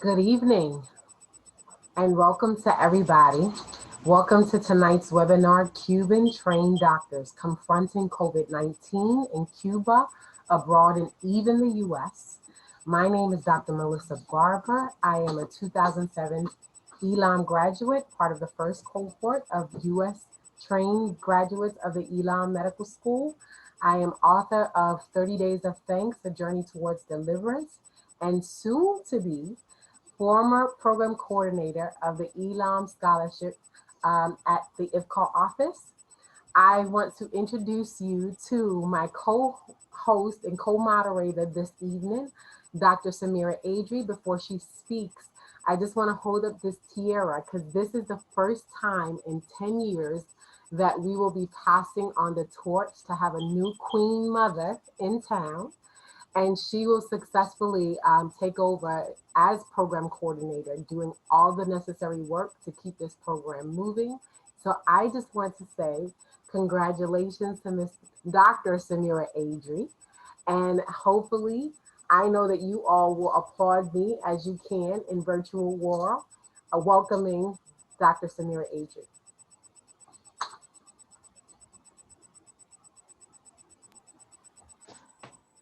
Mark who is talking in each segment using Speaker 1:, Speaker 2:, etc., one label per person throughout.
Speaker 1: Good evening and welcome to everybody. Welcome to tonight's webinar, Cuban Trained Doctors Confronting COVID-19 in Cuba, Abroad, and even the US. My name is Dr. Melissa Barber. I am a 2007 ELAM graduate, part of the first cohort of US trained graduates of the ELAM Medical School. I am author of 30 Days of Thanks, A Journey Towards Deliverance, and soon to be former program coordinator of the ELAM Scholarship at the IFCO office. I want to introduce you to my co-host and co-moderator this evening, Dr. Samira Adri. Before she speaks, I just want to hold up this tiara because this is the first time in 10 years that we will be passing on the torch to have a new Queen Mother in town, and she will successfully take over as program coordinator, doing all the necessary work to keep this program moving. So I just want to say congratulations to Miss Dr. Samira Adri, and hopefully I know that you all will applaud me as you can in virtual world, welcoming Dr. Samira Adri.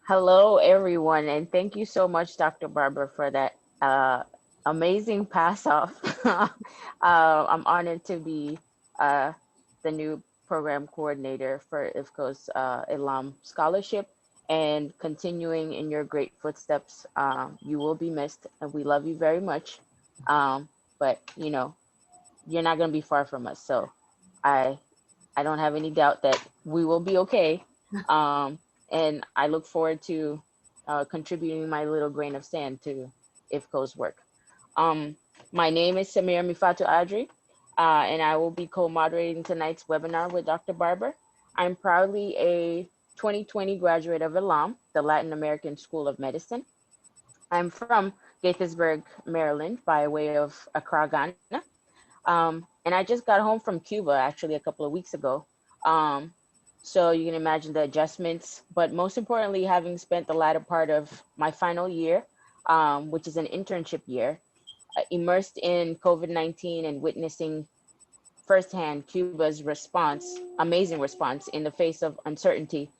Speaker 2: Hello, everyone, and thank you so much, Dr. Barber, for that amazing pass off. I'm honored to be the new program coordinator for IFCO's ELAM scholarship and continuing in your great footsteps. You will be missed, and we love you very much. But you're not going to be far from us, so I I don't have any doubt that we will be okay. Um, and I look forward to contributing my little grain of sand to IFCO's work. Um, my name is Samir Mifatu Adri, and I will be co-moderating tonight's webinar with Dr. Barber. I'm proudly a 2020 graduate of ELAM, the Latin American School of Medicine. I'm from Gaithersburg, Maryland, by way of Accra, Ghana. And I just got home from Cuba actually a couple of weeks ago. Um, so you can imagine the adjustments, but most importantly, having spent the latter part of my final year, which is an internship year, immersed in COVID-19 and witnessing firsthand Cuba's response, amazing response in the face of uncertainty,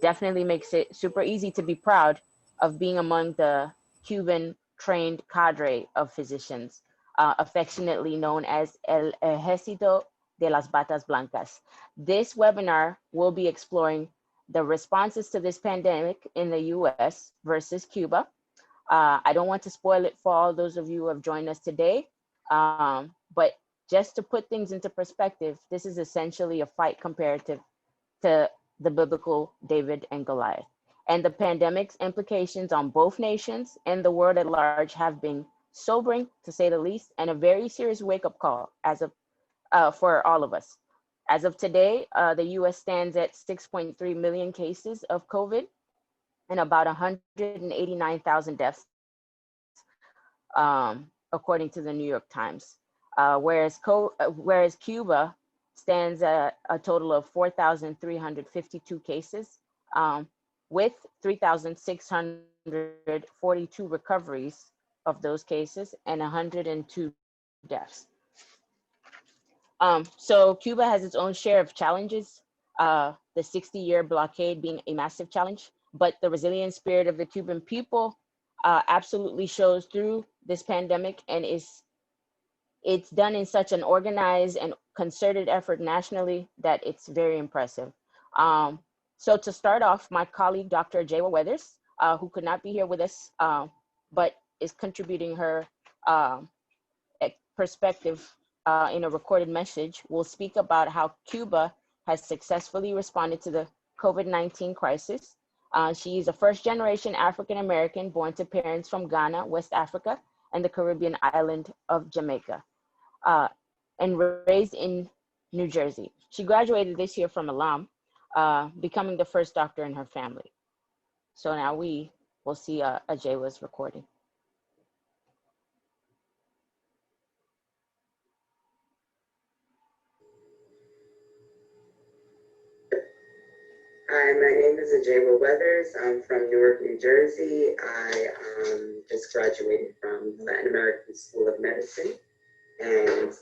Speaker 2: definitely makes it super easy to be proud of being among the Cuban trained cadre of physicians, affectionately known as El Ejército de las Batas Blancas. This webinar will be exploring the responses to this pandemic in the US versus Cuba. I don't want to spoil it for all those of you who have joined us today, but just to put things into perspective, this is essentially a fight comparative to the biblical David and Goliath. And the pandemic's implications on both nations and the world at large have been sobering, to say the least, and a very serious wake-up call for all of us. As of today, the US stands at 6.3 million cases of COVID and about 189,000 deaths, according to the New York Times. Whereas Cuba stands at a total of 4,352 cases, with 3,642 recoveries of those cases and 102 deaths. So Cuba has its own share of challenges, the 60-year blockade being a massive challenge, but the resilient spirit of the Cuban people absolutely shows through this pandemic, and it's done in such an organized and concerted effort nationally that it's very impressive. So to start off, my colleague, Dr. Jawa Weathers, who could not be here with us, but is contributing her perspective in a recorded message, will speak about how Cuba has successfully responded to the COVID-19 crisis. She is a first-generation African-American born to parents from Ghana, West Africa, and the Caribbean island of Jamaica, and raised in New Jersey. She graduated this year from ELAM, becoming the first doctor in her family. So now we will see Ajewa's recording.
Speaker 3: Hi, my name is Ajewa Weathers. I'm from Newark, New Jersey. I just graduated from the Latin American School of Medicine. And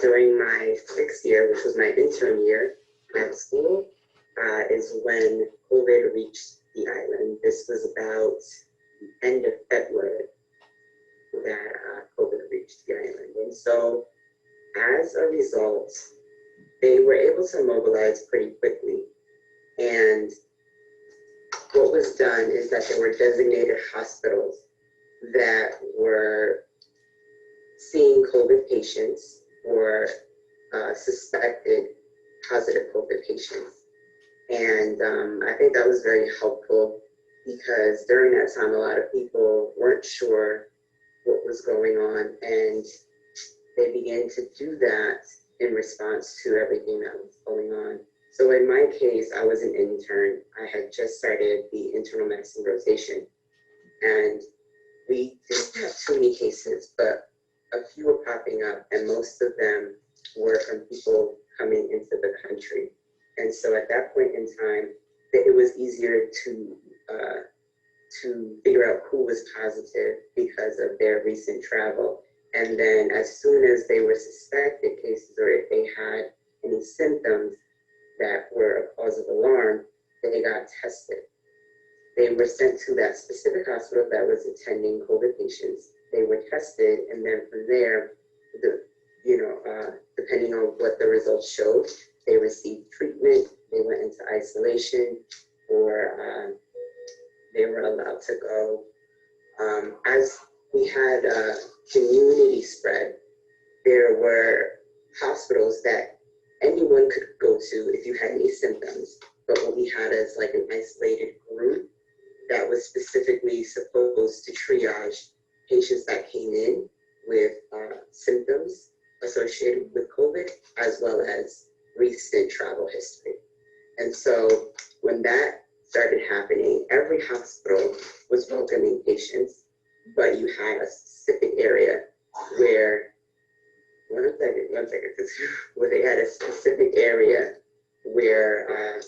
Speaker 3: during my 6th year, which was my intern year at school, is when COVID reached the island. This was about the end of February that COVID reached the island. And so as a result, they were able to mobilize pretty quickly. And what was done is that there were designated hospitals that were seeing COVID patients or suspected positive COVID patients. And I think that was very helpful because during that time, a lot of people weren't sure what was going on, and they began to do that in response to everything that was going on. So in my case, I was an intern. I had just started the internal medicine rotation, and we didn't have too many cases, but a few were popping up, and most of them were from people coming into the country. And so at that point in time, it was easier to figure out who was positive because of their recent travel. And then as soon as they were suspected cases or if they had any symptoms that were a cause of alarm, they got tested. They were sent to that specific hospital that was attending COVID patients. They were tested, and then from there, depending on what the results showed, they received treatment, they went into isolation, or they were allowed to go. As we had community spread, there were hospitals that anyone could go to if you had any symptoms. But what we had is like an isolated group that was specifically supposed to triage patients that came in with symptoms associated with COVID, as well as recent travel history. And so when that started happening, every hospital was welcoming patients, but you had a specific area where, one second, where they had a specific area where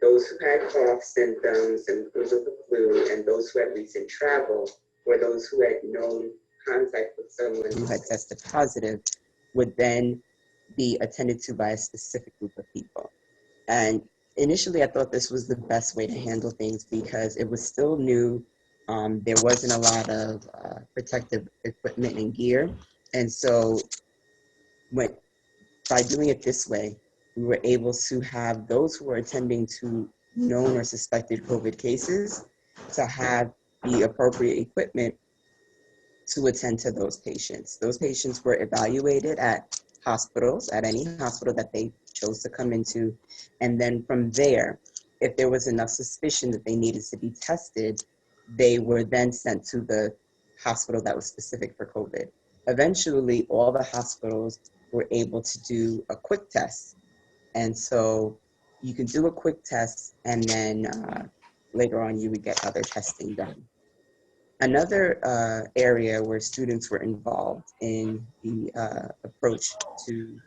Speaker 3: those who had cough symptoms and flu of the flu, and those who had recent travel, or those who had known contact with someone who had tested positive, would then be attended to by a specific group of people. And initially, I thought this was the best way to handle things because it was still new. There wasn't a lot of protective equipment and gear. And so by doing it this way, we were able to have those who were attending to known or suspected COVID cases to have the appropriate equipment to attend to those patients. Those patients were evaluated at hospitals, at any hospital that they chose to come into. And then from there, if there was enough suspicion that they needed to be tested, they were then sent to the hospital that was specific for COVID. Eventually, all the hospitals were able to do a quick test. And so you could do a quick test, and then later on you would get other testing done. Another area where students were involved in the approach to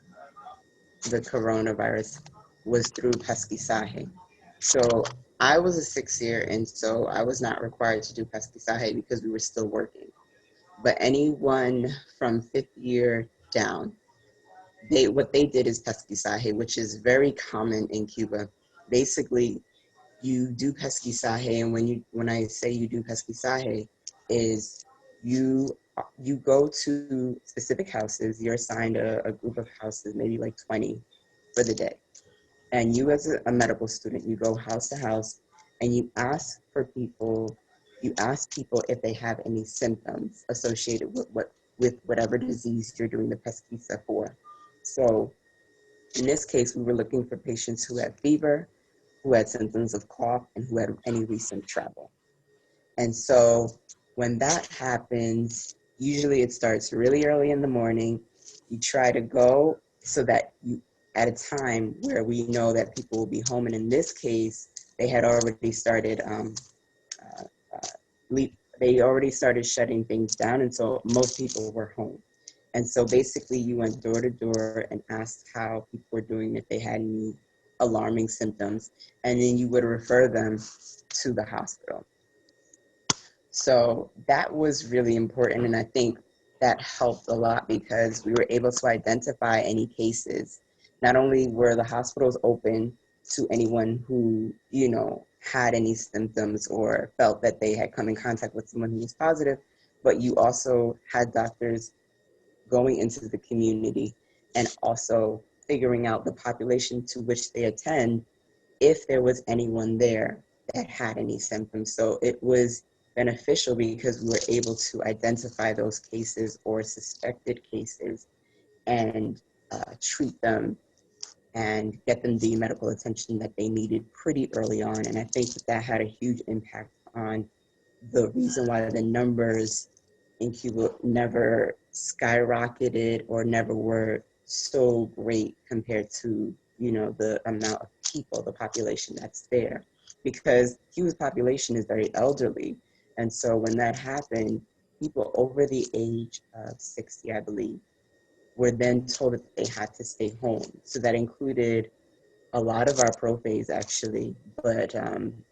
Speaker 3: the coronavirus was through pesquisaje. So I was a 6th year, and so I was not required to do pesquisaje because we were still working. But anyone from 5th year down, what they did is pesquisaje, which is very common in Cuba. Basically, you do pesquisaje, and when I say you do pesquisaje, is you go to specific houses. You're assigned a group of houses, maybe like 20 for the day, and you as a medical student, you go house to house, and you ask people if they have any symptoms associated with whatever disease you're doing the pesquisa for. So in this case, we were looking for patients who had fever, who had symptoms of cough, and who had any recent travel. And so when that happens, usually it starts really early in the morning. You try to go so that you, at a time where we know that people will be home. And in this case, they had already started, they already started shutting things down. And so most people were home. And so basically you went door to door and asked how people were doing, if they had any alarming symptoms, and then you would refer them to the hospital. So that was really important. And I think that helped a lot because we were able to identify any cases. Not only were the hospitals open to anyone who, had any symptoms or felt that they had come in contact with someone who was positive, but you also had doctors going into the community and also figuring out the population to which they attend if there was anyone there that had any symptoms. So it was beneficial because we were able to identify those cases or suspected cases and treat them and get them the medical attention that they needed pretty early on. And I think that had a huge impact on the reason why the numbers in Cuba never skyrocketed or never were so great compared to, the amount of people, the population that's there. Because Cuba's population is very elderly. And so when that happened, people over the age of 60, I believe, were then told that they had to stay home. So that included a lot of our prophets actually, but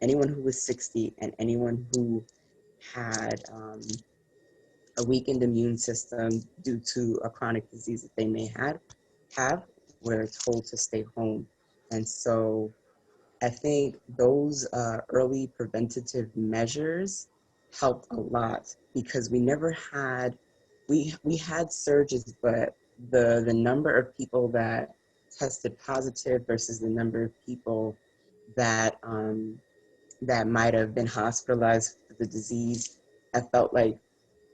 Speaker 3: anyone who was 60 and anyone who had a weakened immune system due to a chronic disease that they may have were told to stay home. And so I think those early preventative measures helped a lot because we never had, we had surges, but the number of people that tested positive versus the number of people that that might have been hospitalized for the disease, I felt like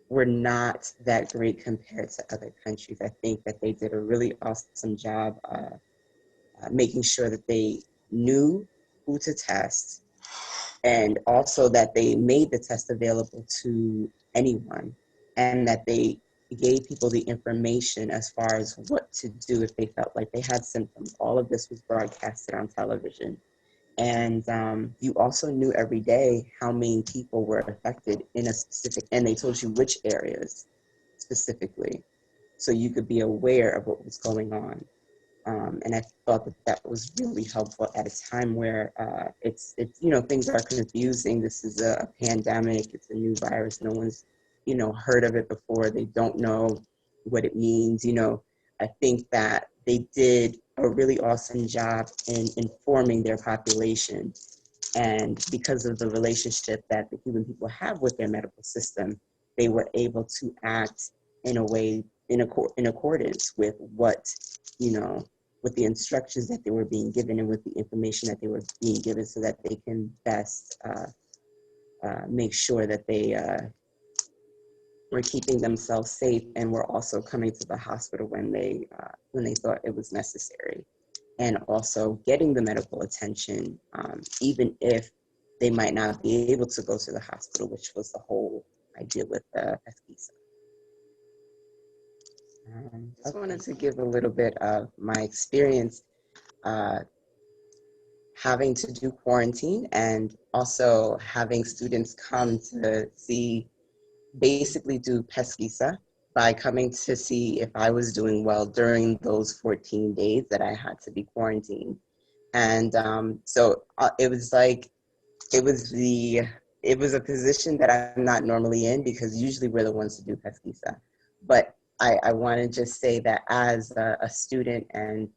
Speaker 3: were not that great compared to other countries. I think that they did a really awesome job making sure that they knew who to test and also that they made the test available to anyone and that they gave people the information as far as what to do if they felt like they had symptoms. All of this was broadcasted on television. And you also knew every day how many people were affected in a specific, and they told you which areas specifically, so you could be aware of what was going on. And I thought that that was really helpful at a time where it's things are confusing. This is a pandemic. It's a new virus. No one's heard of it before. They don't know what it means. I think that they did a really awesome job in informing their population. And because of the relationship that the Cuban people have with their medical system, they were able to act in a way in accordance with what, with the instructions that they were being given and with the information that they were being given so that they can best make sure that they were keeping themselves safe and were also coming to the hospital when they thought it was necessary, and also getting the medical attention, even if they might not be able to go to the hospital, which was the whole idea with the pesquisa. Just wanted to give a little bit of my experience uh, having to do quarantine and also having students come to see, basically do pesquisa by coming to see if I was doing well during those 14 days that I had to be quarantined. And so it was like, it was a position that I'm not normally in because usually we're the ones to do pesquisa. But I want to just say that as a student and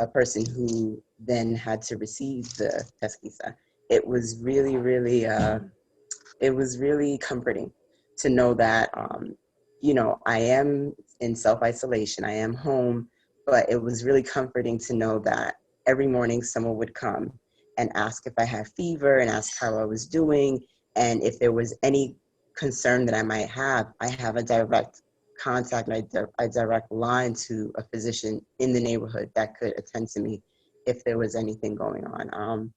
Speaker 3: a person who then had to receive the pesquisa, it was really it was really comforting to know that, I am in self-isolation, I am home, but it was really comforting to know that every morning someone would come and ask if I had fever and ask how I was doing. And if there was any concern that I might have, I have a direct contact, a direct line to a physician in the neighborhood that could attend to me if there was anything going on.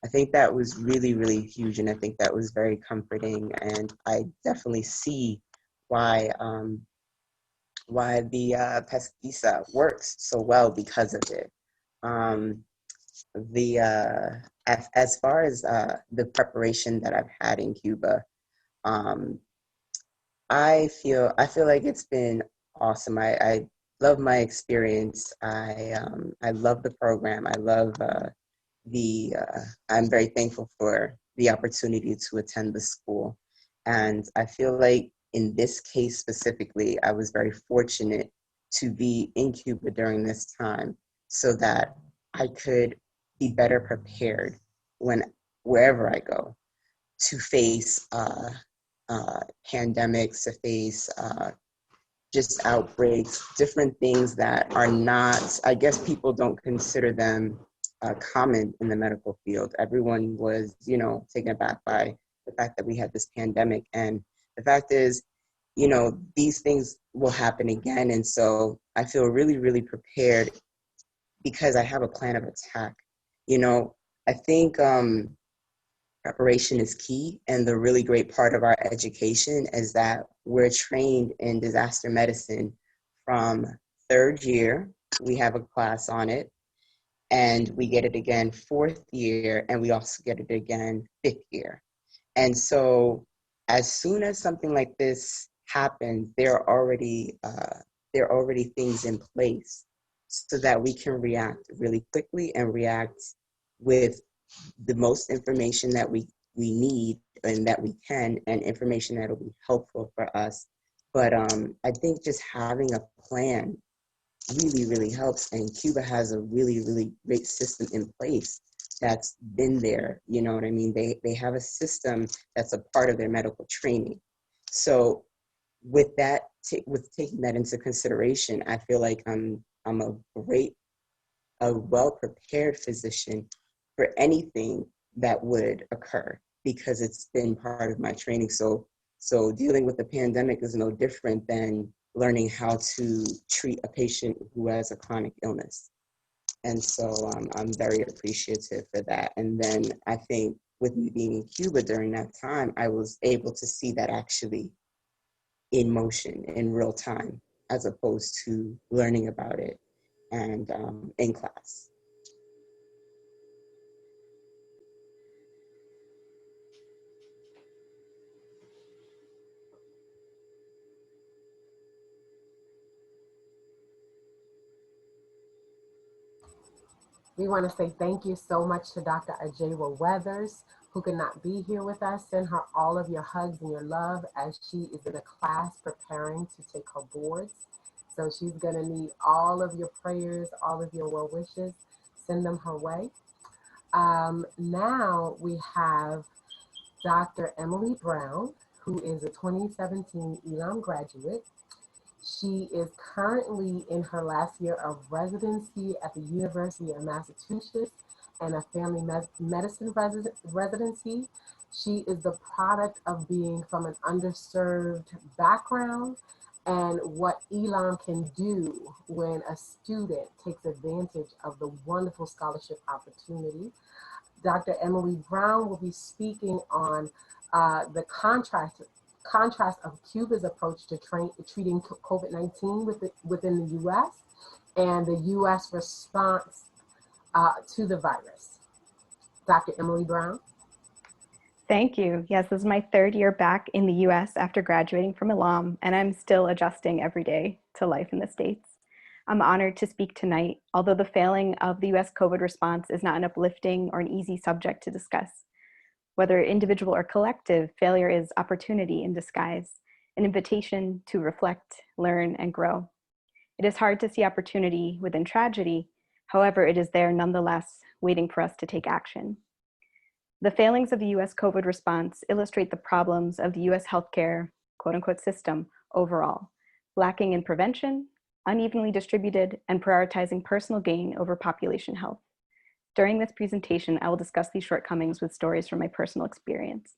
Speaker 3: I think that was really huge, and I think that was very comforting. And I definitely see why the pesquisa works so well because of it. Um, as far as the preparation that I've had in Cuba, um, I feel like it's been awesome. I love my experience. I love the program. I love I'm very thankful for the opportunity to attend the school. And I feel like in this case specifically, I was very fortunate to be in Cuba during this time so that I could be better prepared when wherever I go to face pandemics, to face just outbreaks, different things that are not, I guess people don't consider them common in the medical field. Everyone was, taken aback by the fact that we had this pandemic. And the fact is, these things will happen again. And so I feel really, really prepared because I have a plan of attack. I think preparation is key. And the really great part of our education is that we're trained in disaster medicine from third year. We have a class on it, and we get it again fourth year, and we also get it again fifth year. And so as soon as something like this happens, there are already things in place so that we can react really quickly and react with the most information that we need and that we can, and information that will be helpful for us. But I think just having a plan really, really helps. And Cuba has a really, really great system in place that's been there. You know what I mean? They have a system that's a part of their medical training. So with that, with taking that into consideration, I feel like I'm a well-prepared physician for anything that would occur because it's been part of my training. So dealing with the pandemic is no different than learning how to treat a patient who has a chronic illness. And so I'm very appreciative for that. And then I think with me being in Cuba during that time, I was able to see that actually in motion in real time, as opposed to learning about it and in class.
Speaker 1: We want to say thank you so much to Dr. Ajaywa Weathers, who could not be here with us. Send her all of your hugs and your love as she is in a class preparing to take her boards. So she's going to need all of your prayers, all of your well wishes. Send them her way. Now we have Dr. Emily Brown, who is a 2017 ELAM graduate. She is currently in her last year of residency at the University of Massachusetts and a family medicine residency. She is the product of being from an underserved background and what ELAM can do when a student takes advantage of the wonderful scholarship opportunity. Dr. Emily Brown will be speaking on the contrast of Cuba's approach to treating COVID-19 within the U.S. and the U.S. response to the virus. Dr. Emily Brown.
Speaker 4: Thank you. Yes, this is my third year back in the U.S. after graduating from ELAM, and I'm still adjusting every day to life in the States. I'm honored to speak tonight, although the failing of the U.S. COVID response is not an uplifting or an easy subject to discuss. Whether individual or collective, failure is opportunity in disguise, an invitation to reflect, learn, and grow. It is hard to see opportunity within tragedy. However, it is there nonetheless, waiting for us to take action. The failings of the US COVID response illustrate the problems of the US healthcare, quote unquote, system overall, lacking in prevention, unevenly distributed, and prioritizing personal gain over population health. During this presentation, I will discuss these shortcomings with stories from my personal experience.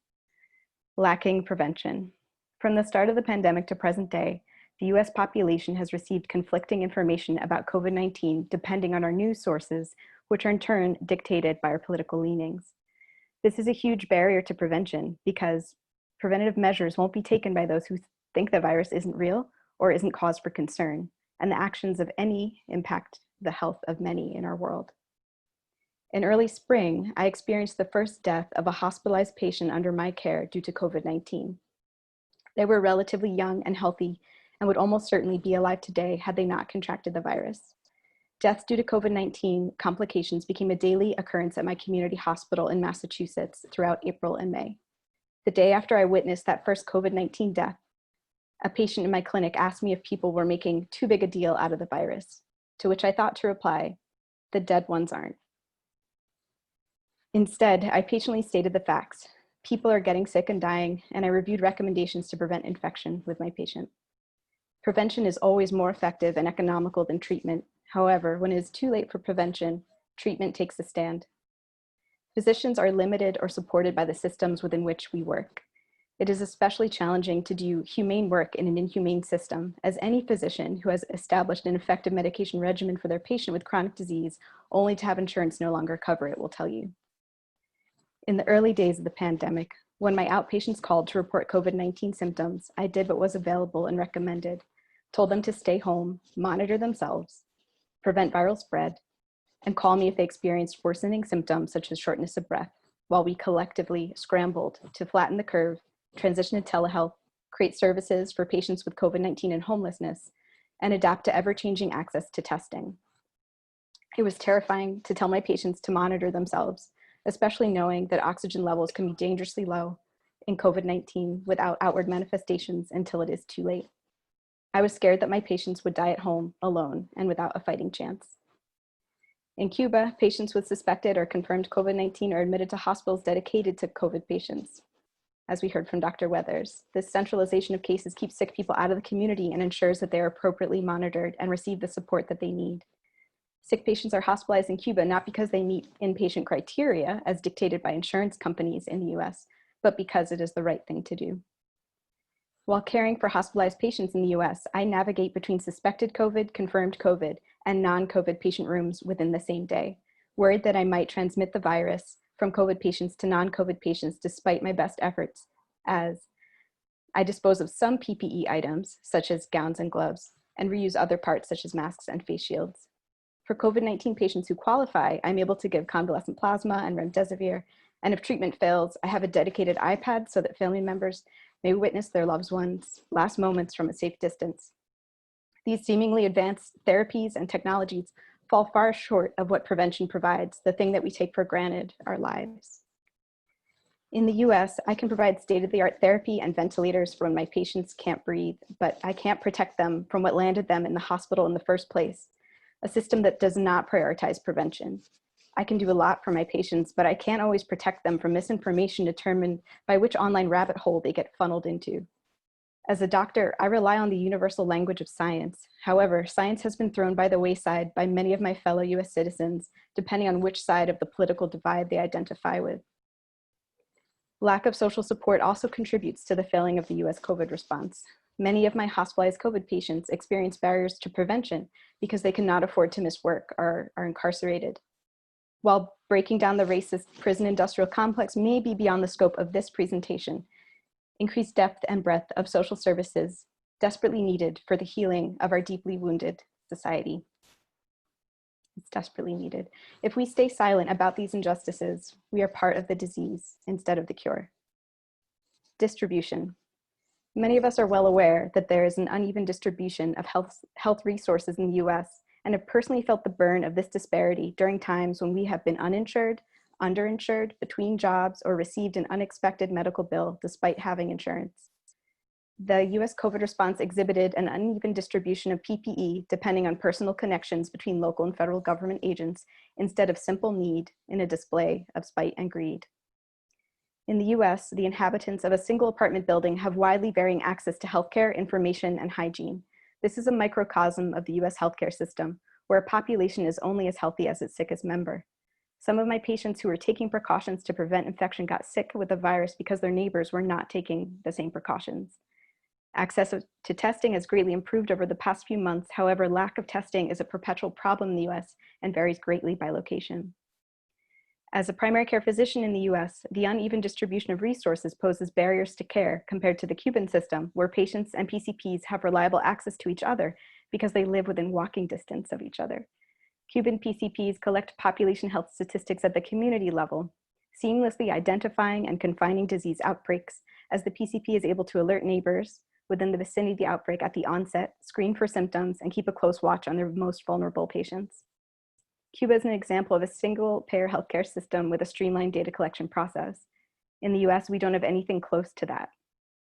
Speaker 4: Lacking prevention. From the start of the pandemic to present day, the US population has received conflicting information about COVID-19 depending on our news sources, which are in turn dictated by our political leanings. This is a huge barrier to prevention because preventative measures won't be taken by those who think the virus isn't real or isn't cause for concern, and the actions of any impact the health of many in our world. In early spring, I experienced the first death of a hospitalized patient under my care due to COVID-19. They were relatively young and healthy and would almost certainly be alive today had they not contracted the virus. Deaths due to COVID-19 complications became a daily occurrence at my community hospital in Massachusetts throughout April and May. The day after I witnessed that first COVID-19 death, a patient in my clinic asked me if people were making too big a deal out of the virus, to which I thought to reply, the dead ones aren't. Instead, I patiently stated the facts. People are getting sick and dying, and I reviewed recommendations to prevent infection with my patient. Prevention is always more effective and economical than treatment. However, when it is too late for prevention, treatment takes a stand. Physicians are limited or supported by the systems within which we work. It is especially challenging to do humane work in an inhumane system, as any physician who has established an effective medication regimen for their patient with chronic disease, only to have insurance no longer cover it, will tell you. In the early days of the pandemic, when my outpatients called to report COVID-19 symptoms, I did what was available and recommended, told them to stay home, monitor themselves, prevent viral spread, and call me if they experienced worsening symptoms such as shortness of breath, while we collectively scrambled to flatten the curve, transition to telehealth, create services for patients with COVID-19 and homelessness, and adapt to ever-changing access to testing. It was terrifying to tell my patients to monitor themselves, especially knowing that oxygen levels can be dangerously low in COVID-19 without outward manifestations until it is too late. I was scared that my patients would die at home alone and without a fighting chance. In Cuba, patients with suspected or confirmed COVID-19 are admitted to hospitals dedicated to COVID patients. As we heard from Dr. Weathers, this centralization of cases keeps sick people out of the community and ensures that they are appropriately monitored and receive the support that they need. Sick patients are hospitalized in Cuba not because they meet inpatient criteria as dictated by insurance companies in the US, but because it is the right thing to do. While caring for hospitalized patients in the US, I navigate between suspected COVID, confirmed COVID, and non-COVID patient rooms within the same day, worried that I might transmit the virus from COVID patients to non-COVID patients despite my best efforts, as I dispose of some PPE items, such as gowns and gloves, and reuse other parts such as masks and face shields. For COVID-19 patients who qualify, I'm able to give convalescent plasma and remdesivir, and if treatment fails, I have a dedicated iPad so that family members may witness their loved ones' last moments from a safe distance. These seemingly advanced therapies and technologies fall far short of what prevention provides, the thing that we take for granted, our lives. In the US, I can provide state-of-the-art therapy and ventilators for when my patients can't breathe, but I can't protect them from what landed them in the hospital in the first place, a system that does not prioritize prevention. I can do a lot for my patients, but I can't always protect them from misinformation determined by which online rabbit hole they get funneled into. As a doctor, I rely on the universal language of science. However, science has been thrown by the wayside by many of my fellow US citizens, depending on which side of the political divide they identify with. Lack of social support also contributes to the failing of the US COVID response. Many of my hospitalized COVID patients experience barriers to prevention because they cannot afford to miss work or are incarcerated. While breaking down the racist prison industrial complex may be beyond the scope of this presentation, increased depth and breadth of social services desperately needed for the healing of our deeply wounded society. It's desperately needed. If we stay silent about these injustices, we are part of the disease instead of the cure. Distribution. Many of us are well aware that there is an uneven distribution of health resources in the US, and have personally felt the burn of this disparity during times when we have been uninsured, underinsured, between jobs, or received an unexpected medical bill despite having insurance. The US COVID response exhibited an uneven distribution of PPE depending on personal connections between local and federal government agents instead of simple need in a display of spite and greed. In the US, the inhabitants of a single apartment building have widely varying access to healthcare, information, and hygiene. This is a microcosm of the US healthcare system, where a population is only as healthy as its sickest member. Some of my patients who were taking precautions to prevent infection got sick with the virus because their neighbors were not taking the same precautions. Access to testing has greatly improved over the past few months. However, lack of testing is a perpetual problem in the US and varies greatly by location. As a primary care physician in the US, the uneven distribution of resources poses barriers to care compared to the Cuban system, where patients and PCPs have reliable access to each other because they live within walking distance of each other. Cuban PCPs collect population health statistics at the community level, seamlessly identifying and confining disease outbreaks, as the PCP is able to alert neighbors within the vicinity of the outbreak at the onset, screen for symptoms, and keep a close watch on their most vulnerable patients. Cuba is an example of a single-payer healthcare system with a streamlined data collection process. In the US, we don't have anything close to that.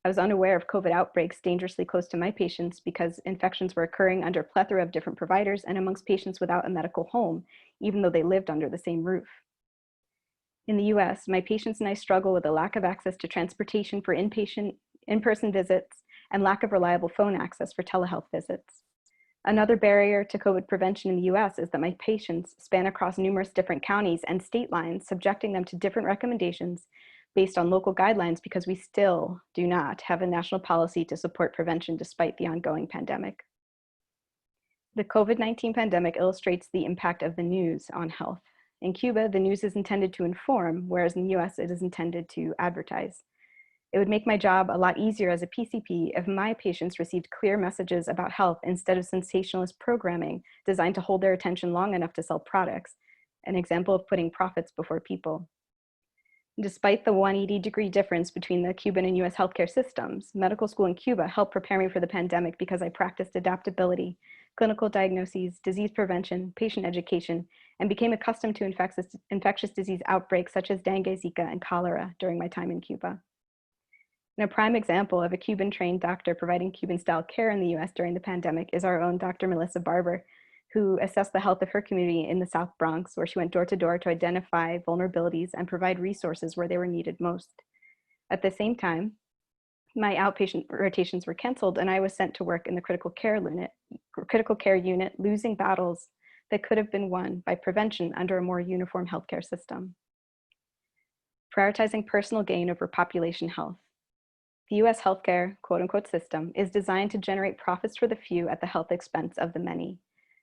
Speaker 4: I was unaware of COVID outbreaks dangerously close to my patients because infections were occurring under a plethora of different providers and amongst patients without a medical home, even though they lived under the same roof. In the US, my patients and I struggle with a lack of access to transportation for in-person visits and lack of reliable phone access for telehealth visits. Another barrier to COVID prevention in the US is that my patients span across numerous different counties and state lines, subjecting them to different recommendations based on local guidelines because we still do not have a national policy to support prevention despite the ongoing pandemic. The COVID-19 pandemic illustrates the impact of the news on health. In Cuba, the news is intended to inform, whereas in the US, it is intended to advertise. It would make my job a lot easier as a PCP if my patients received clear messages about health instead of sensationalist programming designed to hold their attention long enough to sell products, an example of putting profits before people. Despite the 180-degree difference between the Cuban and US healthcare systems, medical school in Cuba helped prepare me for the pandemic because I practiced adaptability, clinical diagnoses, disease prevention, patient education, and became accustomed to infectious disease outbreaks such as dengue, Zika, and cholera during my time in Cuba. And a prime example of a Cuban-trained doctor providing Cuban-style care in the US during the pandemic is our own Dr. Melissa Barber, who assessed the health of her community in the South Bronx, where she went door to door to identify vulnerabilities and provide resources where they were needed most. At the same time, my outpatient rotations were canceled and I was sent to work in the critical care unit, losing battles that could have been won by prevention under a more uniform healthcare system. Prioritizing personal gain over population health. The US healthcare, quote unquote, system is designed to generate profits for the few at the health expense of the many.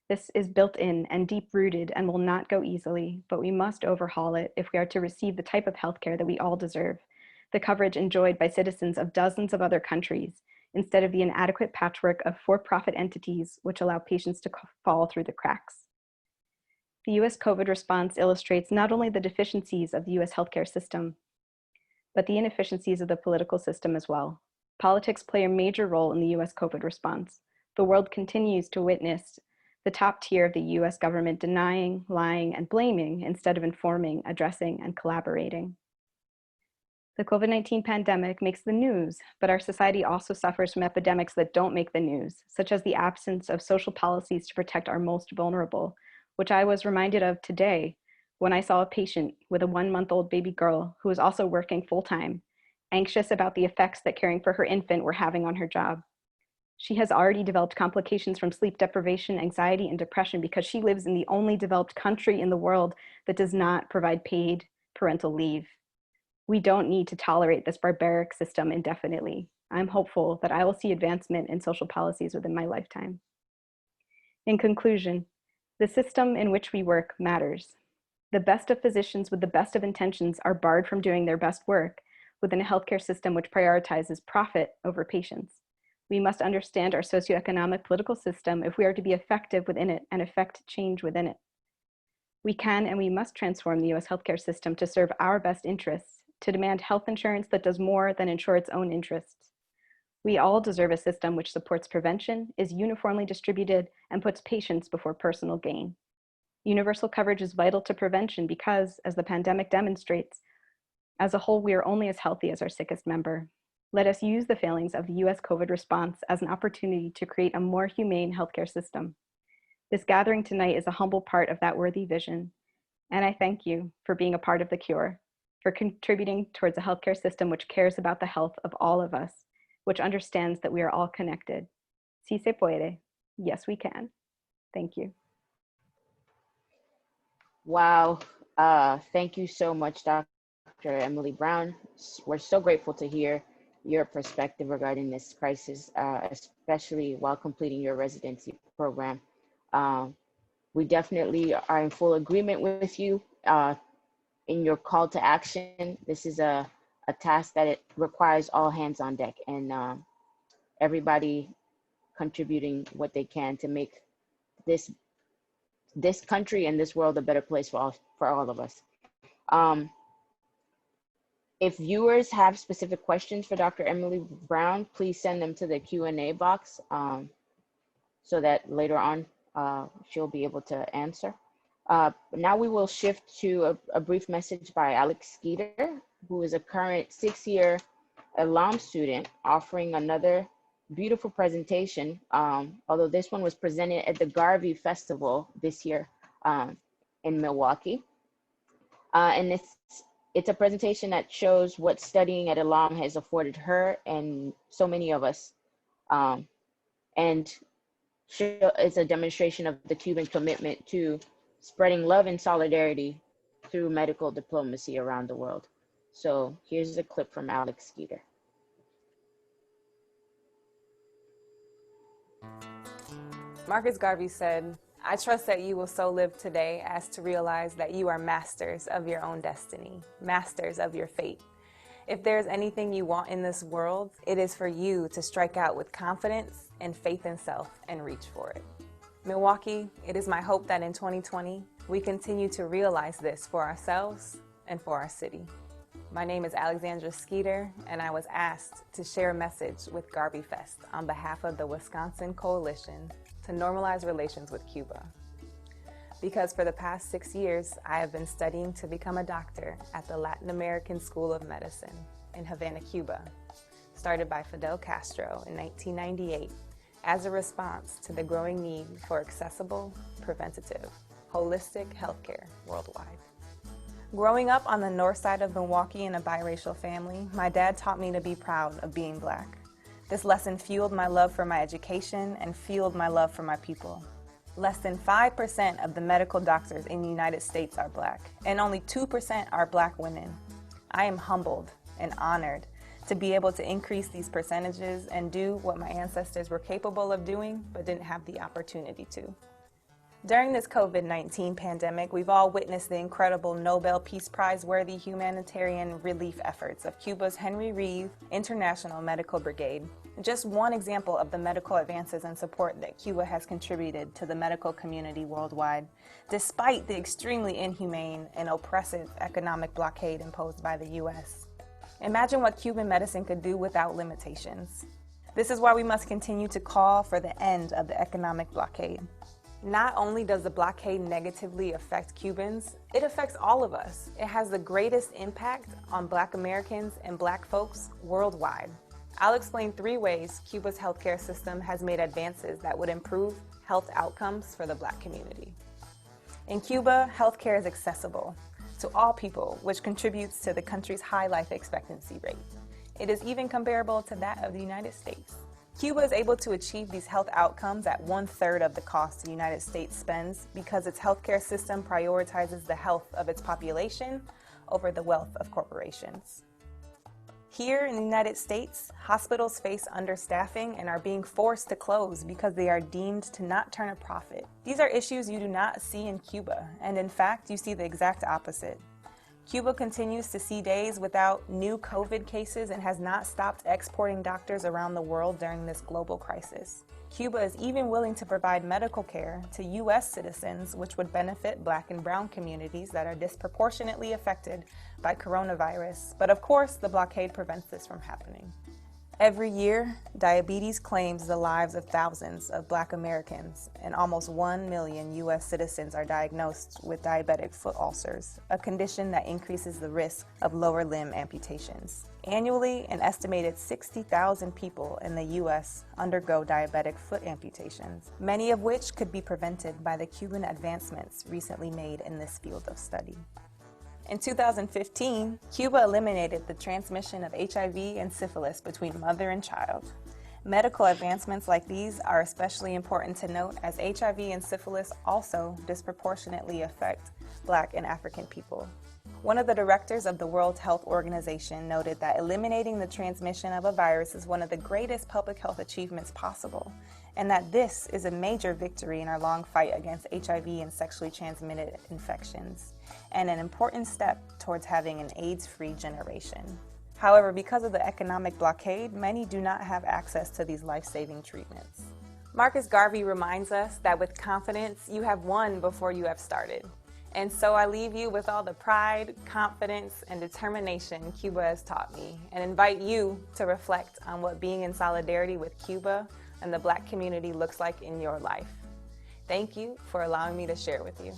Speaker 4: This is built in and deep rooted and will not go easily, but we must overhaul it if we are to receive the type of healthcare that we all deserve, the coverage enjoyed by citizens of dozens of other countries, instead of the inadequate patchwork of for-profit entities which allow patients to fall through the cracks. The US COVID response illustrates not only the deficiencies of the US healthcare system, but the inefficiencies of the political system as well. Politics play a major role in the US COVID response. The world continues to witness the top tier of the US government denying, lying, and blaming instead of informing, addressing, and collaborating. The COVID-19 pandemic makes the news, but our society also suffers from epidemics that don't make the news, such as the absence of social policies to protect our most vulnerable, which I was reminded of today when I saw a patient with a 1-month-old baby girl who was also working full-time, anxious about the effects that caring for her infant were having on her job. She has already developed complications from sleep deprivation, anxiety, and depression because she lives in the only developed country in the world that does not provide paid parental leave. We don't need to tolerate this barbaric system indefinitely. I'm hopeful that I will see advancement in social policies within my lifetime. In conclusion, the system in which we work matters. The best of physicians with the best of intentions are barred from doing their best work within a healthcare system which prioritizes profit over patients. We must understand our socioeconomic political system if we are to be effective within it and effect change within it. We can and we must transform the US healthcare system to serve our best interests, to demand health insurance that does more than ensure its own interests. We all deserve a system which supports prevention, is uniformly distributed, and puts patients before personal gain. Universal coverage is vital to prevention because, as the pandemic demonstrates, as a whole, we are only as healthy as our sickest member. Let us use the failings of the US COVID response as an opportunity to create a more humane healthcare system. This gathering tonight is a humble part of that worthy vision. And I thank you for being a part of the cure, for contributing towards a healthcare system which cares about the health of all of us, which understands that we are all connected. Si se puede. Yes, we can. Thank you.
Speaker 2: Wow. Thank you so much, Dr. Emily Brown. We're so grateful to hear your perspective regarding this crisis, especially while completing your residency program. We definitely are in full agreement with you in your call to action. This is a task that it requires all hands on deck and everybody contributing what they can to make this country and this world a better place for all of us. If viewers have specific questions for Dr. Emily Brown, please send them to the Q&A box so that later on she'll be able to answer. Now we will shift to a brief message by Alex Skeeter, who is a current 6-year ELAM student, offering another beautiful presentation, although this one was presented at the Garvey Festival this year in Milwaukee. And it's a presentation that shows what studying at ELAM has afforded her and so many of us. And it's a demonstration of the Cuban commitment to spreading love and solidarity through medical diplomacy around the world. So here's a clip from Alex Skeeter.
Speaker 5: Marcus Garvey said, "I trust that you will so live today as to realize that you are masters of your own destiny, masters of your fate. If there's anything you want in this world, it is for you to strike out with confidence and faith in self and reach for it." Milwaukee, it is my hope that in 2020, we continue to realize this for ourselves and for our city. My name is Alexandra Skeeter, and I was asked to share a message with Garvey Fest on behalf of the Wisconsin Coalition to normalize relations with Cuba. Because for the past 6 years, I have been studying to become a doctor at the Latin American School of Medicine in Havana, Cuba, started by Fidel Castro in 1998 as a response to the growing need for accessible, preventative, holistic healthcare worldwide. Growing up on the north side of Milwaukee in a biracial family, my dad taught me to be proud of being Black. This lesson fueled my love for my education and fueled my love for my people. Less than 5% of the medical doctors in the United States are Black, and only 2% are Black women. I am humbled and honored to be able to increase these percentages and do what my ancestors were capable of doing but didn't have the opportunity to. During this COVID-19 pandemic, we've all witnessed the incredible Nobel Peace Prize-worthy humanitarian relief efforts of Cuba's Henry Reeve International Medical Brigade. Just one example of the medical advances and support that Cuba has contributed to the medical community worldwide, despite the extremely inhumane and oppressive economic blockade imposed by the U.S. Imagine what Cuban medicine could do without limitations. This is why we must continue to call for the end of the economic blockade. Not only does the blockade negatively affect Cubans, it affects all of us. It has the greatest impact on Black Americans and Black folks worldwide. I'll explain 3 ways Cuba's healthcare system has made advances that would improve health outcomes for the Black community. In Cuba, healthcare is accessible to all people, which contributes to the country's high life expectancy rate. It is even comparable to that of the United States. Cuba is able to achieve these health outcomes at 1/3 of the cost the United States spends because its healthcare system prioritizes the health of its population over the wealth of corporations. Here in the United States, hospitals face understaffing and are being forced to close because they are deemed to not turn a profit. These are issues you do not see in Cuba, and in fact, you see the exact opposite. Cuba continues to see days without new COVID cases and has not stopped exporting doctors around the world during this global crisis. Cuba is even willing to provide medical care to U.S. citizens, which would benefit Black and Brown communities that are disproportionately affected by coronavirus. But of course, the blockade prevents this from happening. Every year, diabetes claims the lives of thousands of Black Americans, and almost 1 million U.S. citizens are diagnosed with diabetic foot ulcers, a condition that increases the risk of lower limb amputations. Annually, an estimated 60,000 people in the U.S. undergo diabetic foot amputations, many of which could be prevented by the Cuban advancements recently made in this field of study. In 2015, Cuba eliminated the transmission of HIV and syphilis between mother and child. Medical advancements like these are especially important to note as HIV and syphilis also disproportionately affect Black and African people. One of the directors of the World Health Organization noted that eliminating the transmission of a virus is one of the greatest public health achievements possible, and that this is a major victory in our long fight against HIV and sexually transmitted infections, and an important step towards having an AIDS-free generation. However, because of the economic blockade, many do not have access to these life-saving treatments. Marcus Garvey reminds us that with confidence, you have won before you have started. And so I leave you with all the pride, confidence, and determination Cuba has taught me, and invite you to reflect on what being in solidarity with Cuba and the Black community looks like in your life. Thank you for allowing me to share with you.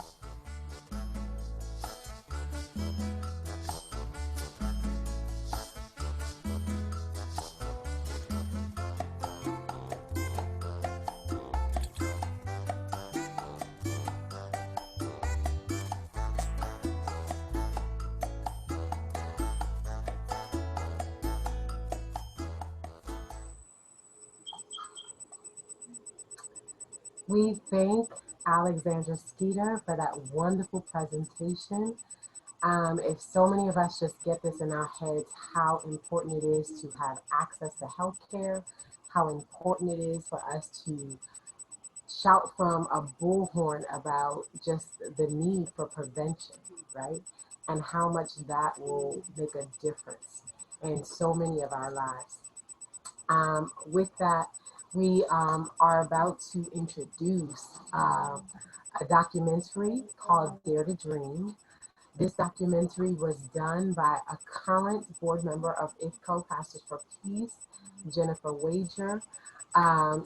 Speaker 1: We thank Alexandra Skeeter for that wonderful presentation. If so many of us just get this in our heads, how important it is to have access to healthcare, how important it is for us to shout from a bullhorn about just the need for prevention, right? And how much that will make a difference in so many of our lives. With that, we are about to introduce a documentary called Dare to Dream. This documentary was done by a current board member of IFCO, Pastors for Peace, Jennifer Wager.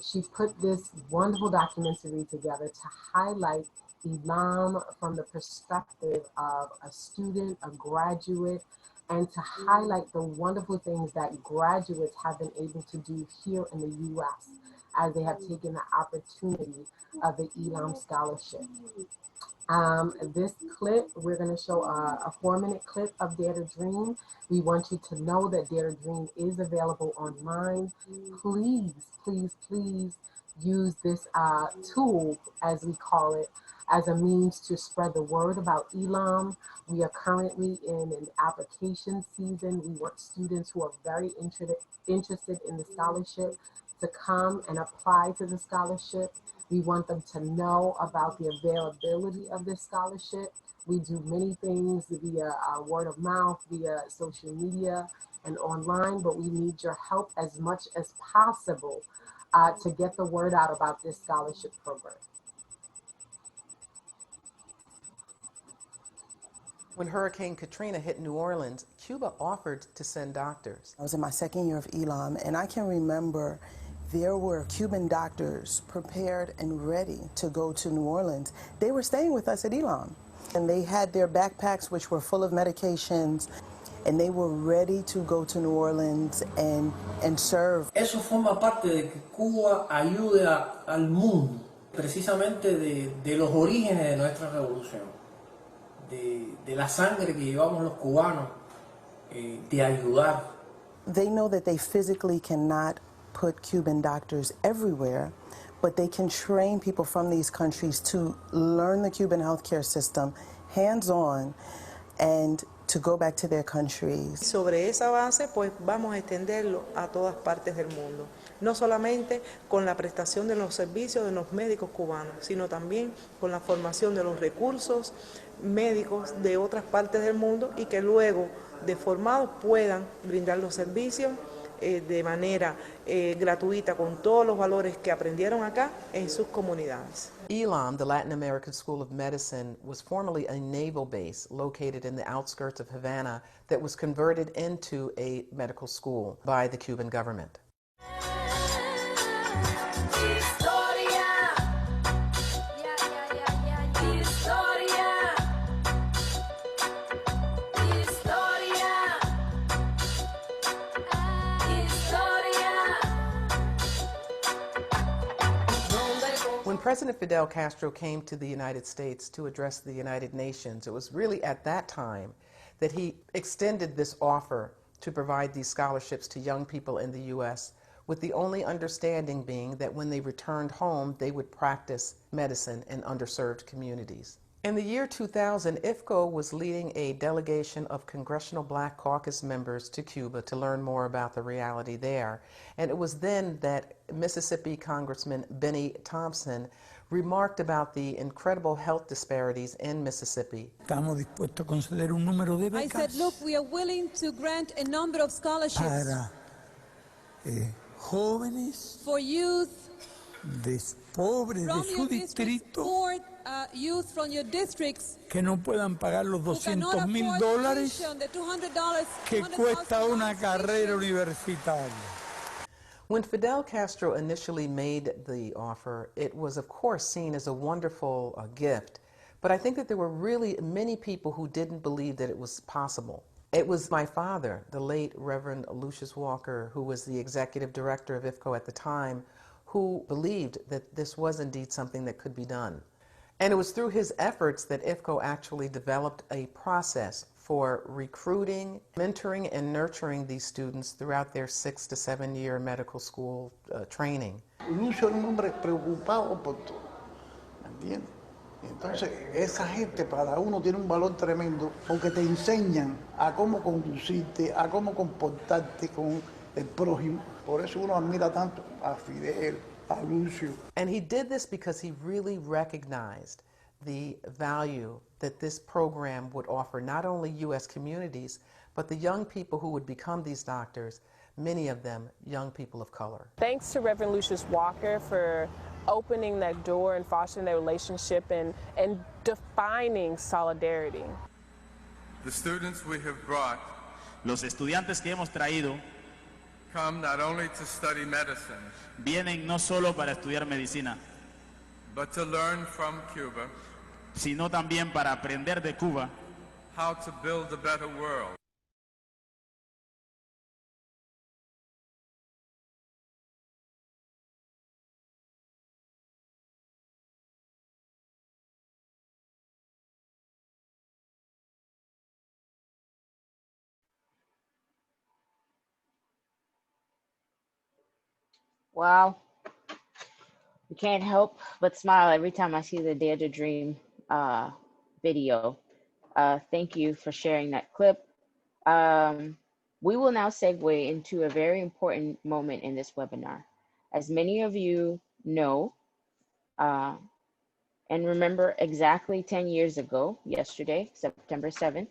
Speaker 1: She put this wonderful documentary together to highlight ELAM from the perspective of a student, a graduate, and to highlight the wonderful things that graduates have been able to do here in the U.S. as they have taken the opportunity of the ELAM scholarship. This clip, we're going to show a 4-minute clip of Dare to Dream. We want you to know that Dare to Dream is available online. Please, please, please use this tool, as we call it, as a means to spread the word about ELAM. We are currently in an application season. We want students who are very interested in the scholarship to come and apply to the scholarship. We want them to know about the availability of this scholarship. We do many things via word of mouth, via social media and online, but we need your help as much as possible to get the word out about this scholarship program.
Speaker 6: When Hurricane Katrina hit New Orleans, Cuba offered to send doctors.
Speaker 7: I was in my second year of ELAM, and I can remember there were Cuban doctors prepared and ready to go to New Orleans. They were staying with us at ELAM, and they had their backpacks which were full of medications, and they were ready to go to New Orleans and serve.
Speaker 8: Eso forma parte de que Cuba ayude al mundo, precisamente de los orígenes de nuestra revolución, de la sangre que llevamos los cubanos, de ayudar.
Speaker 7: They know that they physically cannot put Cuban doctors everywhere, but they can train people from these countries to learn the Cuban healthcare system hands-on and to go back to their countries.
Speaker 9: Sobre esa base, pues vamos a extenderlo a todas partes del mundo, no solamente con la prestación de los servicios de los médicos cubanos, sino también con la formación de los recursos médicos de otras partes del mundo y que luego, de formados, puedan brindar los servicios de manera gratuita con todos los valores que aprendieron acá en sus comunidades.
Speaker 6: ELAM, the Latin American School of Medicine, was formerly a naval base located in the outskirts of Havana that was converted into a medical school by the Cuban government. When President Fidel Castro came to the United States to address the United Nations, it was really at that time that he extended this offer to provide these scholarships to young people in the U.S., with the only understanding being that when they returned home, they would practice medicine in underserved communities. In the year 2000, IFCO was leading a delegation of Congressional Black Caucus members to Cuba to learn more about the reality there. And it was then that Mississippi Congressman Benny Thompson remarked about the incredible health disparities in Mississippi.
Speaker 10: Estamos dispuestos a conceder un número de becas.
Speaker 11: I said, look, we are willing to grant a number of scholarships
Speaker 10: para jóvenes
Speaker 11: for youth
Speaker 10: pobres de su distrito
Speaker 11: youth from your districts
Speaker 10: que no puedan pagar los $200,000 que cuesta una carrera universitaria.
Speaker 6: When Fidel Castro initially made the offer, it was of course seen as a wonderful gift, but I think that there were really many people who didn't believe that it was possible. It was my father, the late Reverend Lucius Walker, who was the executive director of IFCO at the time, who believed that this was indeed something that could be done. And it was through his efforts that IFCO actually developed a process for recruiting, mentoring, and nurturing these students throughout their 6 to 7 year medical school training.
Speaker 12: Lucio era un hombre preocupado
Speaker 10: ¿entiendes? Entonces, esa gente para uno tiene un valor tremendo porque te enseñan a cómo conducirte, a cómo comportarte con el prójimo. Por eso uno admira tanto a Fidel, a Lucio.
Speaker 6: And he did this because he really recognized the value that this program would offer not only U.S. communities, but the young people who would become these doctors, many of them young people of color.
Speaker 12: Thanks to Reverend Lucius Walker for opening that door and fostering that relationship and defining solidarity.
Speaker 13: The students we have brought
Speaker 14: Los estudiantes que hemos traído
Speaker 13: come not only to study medicine,
Speaker 14: vienen no solo para estudiar medicina,
Speaker 13: but to learn from Cuba
Speaker 14: sino también para aprender de Cuba
Speaker 13: how to build a better world.
Speaker 2: Wow. I can't help but smile every time I see the Dare to Dream video. Thank you for sharing that clip. We will now segue into a very important moment in this webinar. As many of you know and remember, exactly 10 years ago, yesterday, September 7th,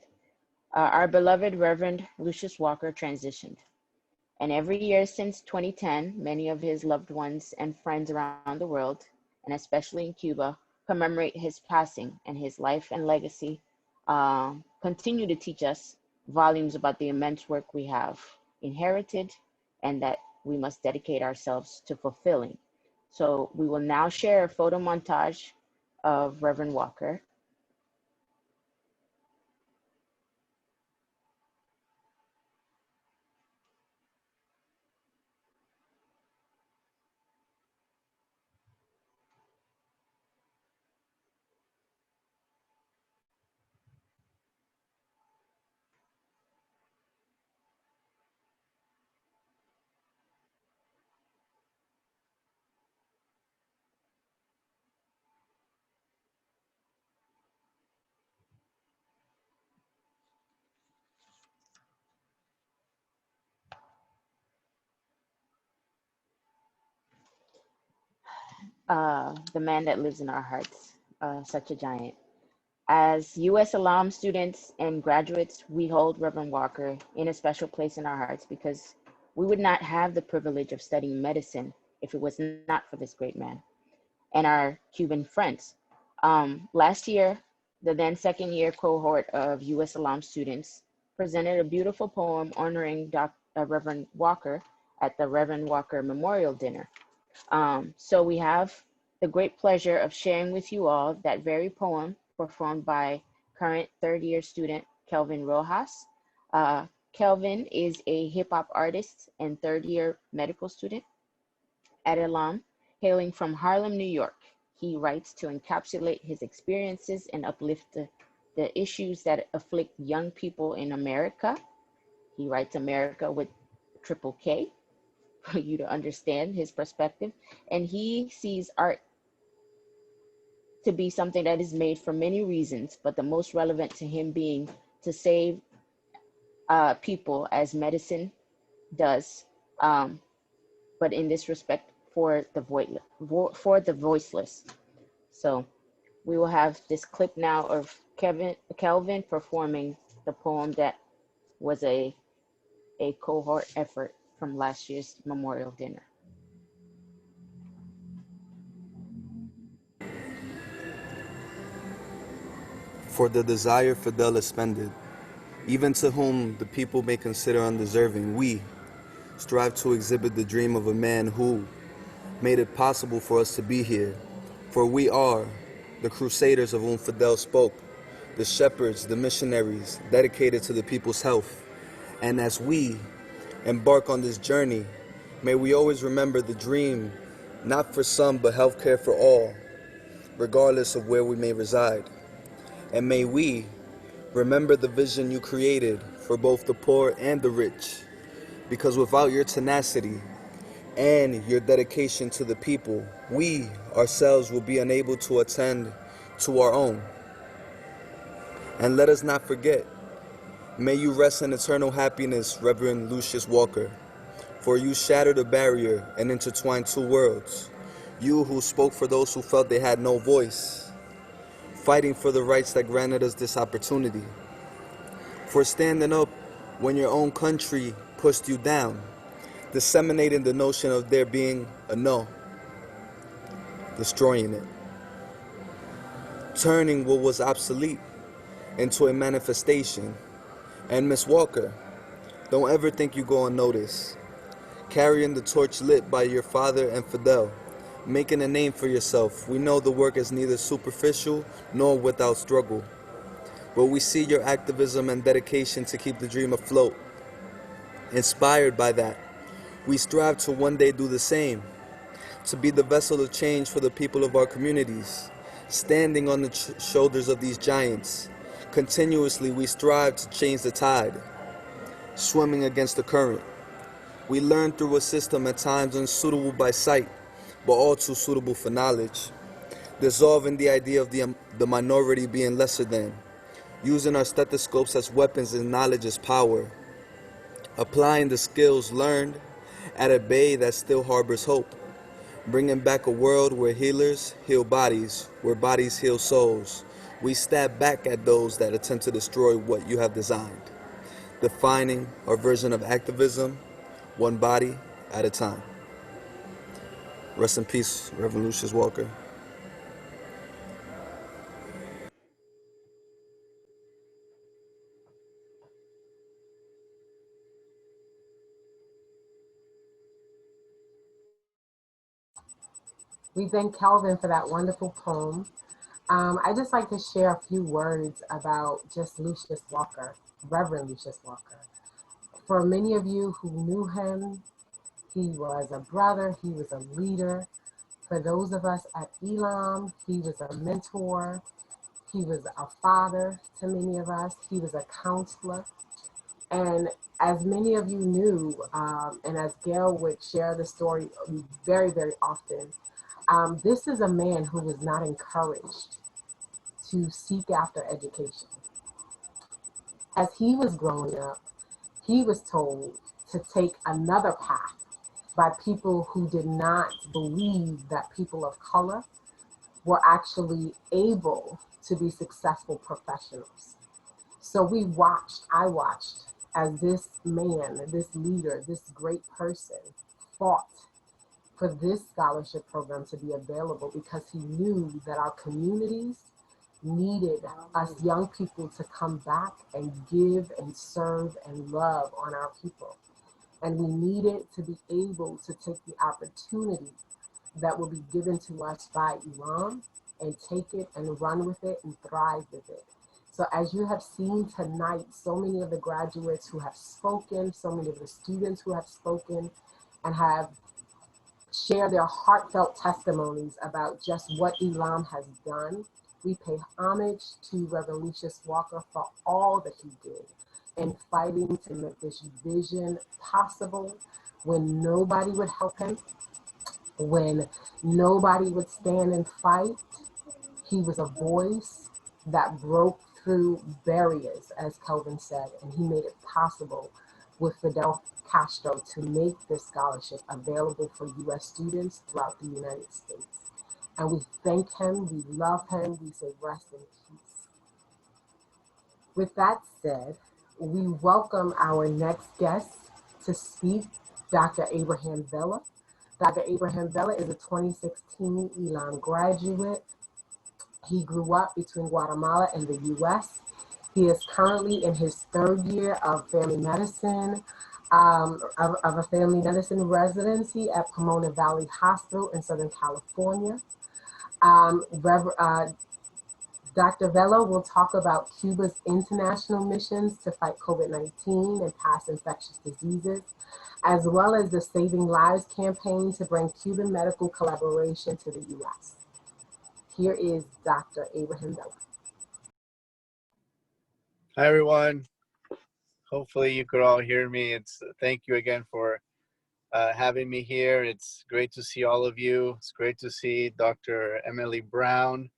Speaker 2: our beloved Reverend Lucius Walker transitioned. And every year since 2010, many of his loved ones and friends around the world, and especially in Cuba, commemorate his passing, and his life and legacy continue to teach us volumes about the immense work we have inherited and that we must dedicate ourselves to fulfilling. So we will now share a photo montage of Reverend Walker. The man that lives in our hearts, such a giant. As U.S. ELAM students and graduates, we hold Reverend Walker in a special place in our hearts because we would not have the privilege of studying medicine if it was not for this great man and our Cuban friends. Last year, the then second year cohort of U.S. ELAM students presented a beautiful poem honoring Reverend Walker at the Reverend Walker Memorial Dinner. So we have the great pleasure of sharing with you all that very poem performed by current third year student Kelvin Rojas. Kelvin is a hip hop artist and third year medical student at ELAM, hailing from Harlem, New York. He writes to encapsulate his experiences and uplift the issues that afflict young people in America. He writes America with triple K for you to understand his perspective. And he sees art to be something that is made for many reasons, but the most relevant to him being to save people as medicine does, but in this respect for the voiceless. So we will have this clip now of Kelvin performing the poem that was a cohort effort from last year's memorial dinner.
Speaker 15: For the desire Fidel expended, even to whom the people may consider undeserving, we strive to exhibit the dream of a man who made it possible for us to be here. For we are the crusaders of whom Fidel spoke, the shepherds, the missionaries, dedicated to the people's health. And as we embark on this journey, may we always remember the dream, not for some, but healthcare for all, regardless of where we may reside. And may we remember the vision you created for both the poor and the rich, because without your tenacity, and your dedication to the people, we ourselves will be unable to attend to our own. And let us not forget, may you rest in eternal happiness, Reverend Lucius Walker, for you shattered a barrier and intertwined two worlds. You who spoke for those who felt they had no voice, fighting for the rights that granted us this opportunity, for standing up when your own country pushed you down, disseminating the notion of there being a no, destroying it, turning what was obsolete into a manifestation. And Miss Walker, don't ever think you go unnoticed. Carrying the torch lit by your father and Fidel, making a name for yourself. We know the work is neither superficial nor without struggle, but we see your activism and dedication to keep the dream afloat. Inspired by that, we strive to one day do the same, to be the vessel of change for the people of our communities, standing on the shoulders of these giants. Continuously, we strive to change the tide, swimming against the current. We learn through a system at times unsuitable by sight, but all too suitable for knowledge, dissolving the idea of the minority being lesser than, using our stethoscopes as weapons and knowledge as power, applying the skills learned at a bay that still harbors hope, bringing back a world where healers heal bodies, where bodies heal souls. We stab back at those that attempt to destroy what you have designed, defining our version of activism, one body at a time. Rest in peace, Reverend Lucius Walker.
Speaker 1: We thank Calvin for that wonderful poem. I just like to share a few words about just Lucius Walker, Reverend Lucius Walker. For many of you who knew him, he was a brother, he was a leader. For those of us at ELAM, he was a mentor, he was a father to many of us, he was a counselor. And as many of you knew, and as Gail would share the story very, very often, this is a man who was not encouraged to seek after education. As he was growing up, he was told to take another path by people who did not believe that people of color were actually able to be successful professionals. So I watched as this man, this leader, this great person fought for this scholarship program to be available because he knew that our communities needed us young people to come back and give and serve and love on our people. And we needed to be able to take the opportunity that will be given to us by ELAM and take it and run with it and thrive with it. So as you have seen tonight, so many of the graduates who have spoken, so many of the students who have spoken and have shared their heartfelt testimonies about just what ELAM has done. We pay homage to Reverend Lucius Walker for all that he did in fighting to make this vision possible when nobody would help him, when nobody would stand and fight. He was a voice that broke through barriers, as Kelvin said, and he made it possible with Fidel Castro to make this scholarship available for U.S. students throughout the United States. And we thank him, we love him, we say rest in peace. With that said, we welcome our next guest to speak, Dr. Abraham Vela. Dr. Abraham Vela is a 2016 ELAM graduate. He grew up between Guatemala and the U.S. He is currently in his third year of family medicine, of a family medicine residency at Pomona Valley Hospital in Southern California. Dr. Vela will talk about Cuba's international missions to fight COVID-19 and past infectious diseases, as well as the Saving Lives campaign to bring Cuban medical collaboration to the U.S. Here is Dr. Abraham Vela.
Speaker 16: Hi, everyone. Hopefully you could all hear me. Thank you again for having me here. It's great to see all of you. It's great to see Dr. Emily Brown.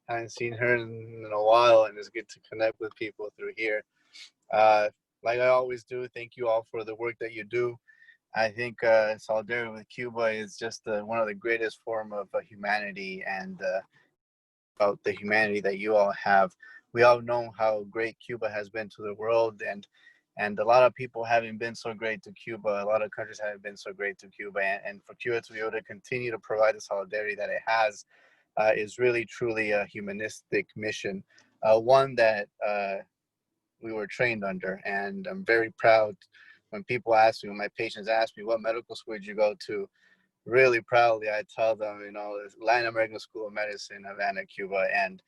Speaker 16: I haven't seen her in a while, and it's good to connect with people through here. Like I always do, thank you all for the work that you do. I think solidarity with Cuba is just one of the greatest form of humanity, and about the humanity that you all have. We all know how great Cuba has been to the world, and a lot of people haven't been so great to Cuba. A lot of countries haven't been so great to Cuba, and for Cuba to be able to continue to provide the solidarity that it has is really truly a humanistic mission, one that we were trained under. And I'm very proud when people ask me, when my patients ask me, what medical school did you go to? Really proudly, I tell them, you know, Latin American School of Medicine, Havana, Cuba, and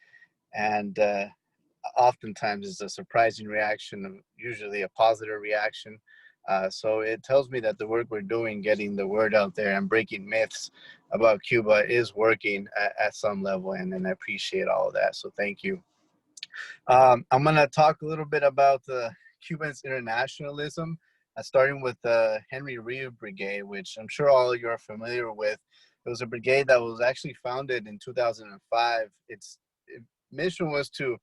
Speaker 16: oftentimes it's a surprising reaction, usually a positive reaction. So it tells me that the work we're doing, getting the word out there and breaking myths about Cuba is working at some level, and I appreciate all of that. So thank you. I'm going to talk a little bit about Cuban's internationalism, starting with the Henry Reeve Brigade, which I'm sure all of you are familiar with. It was a brigade that was actually founded in 2005. Its mission was to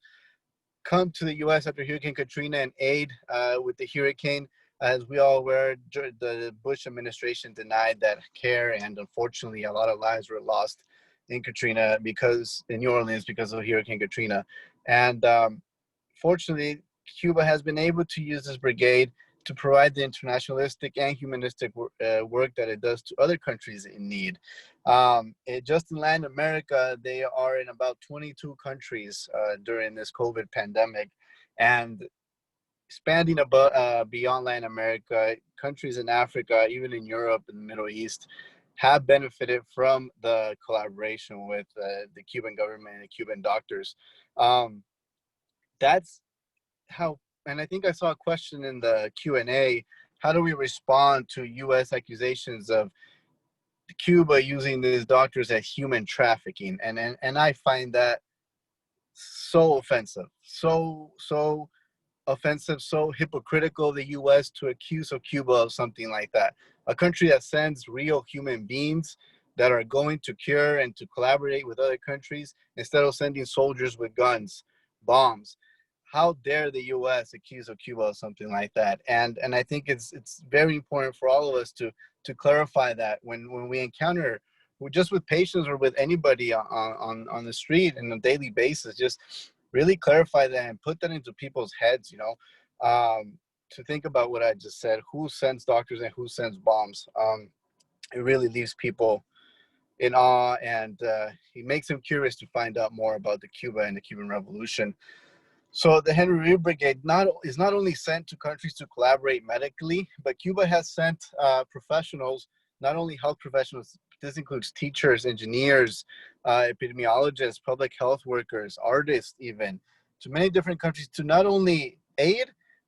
Speaker 16: come to the U.S. after Hurricane Katrina and aid with the hurricane. As we all aware, the Bush administration denied that care, and unfortunately, a lot of lives were lost in in New Orleans because of Hurricane Katrina. And fortunately, Cuba has been able to use this brigade to provide the internationalistic and humanistic work that it does to other countries in need. Just in Latin America, they are in about 22 countries during this COVID pandemic, and expanding beyond Latin America, countries in Africa, even in Europe and the Middle East, have benefited from the collaboration with the Cuban government and the Cuban doctors. That's how, and I think I saw a question in the Q&A, how do we respond to U.S. accusations of Cuba using these doctors as human trafficking? And I find that so offensive, so offensive, so hypocritical of the U.S. to accuse of Cuba of something like that. A country that sends real human beings that are going to cure and to collaborate with other countries instead of sending soldiers with guns, bombs. How dare the U.S. accuse of Cuba of something like that? And I think it's very important for all of us to clarify that when we encounter, just with patients or with anybody on the street on a daily basis, just really clarify that and put that into people's heads, to think about what I just said. Who sends doctors and who sends bombs? It really leaves people in awe, and it makes them curious to find out more about the Cuba and the Cuban Revolution. So the Henry Reeve Brigade is not only sent to countries to collaborate medically, but Cuba has sent professionals, not only health professionals, this includes teachers, engineers, epidemiologists, public health workers, artists even, to many different countries to not only aid,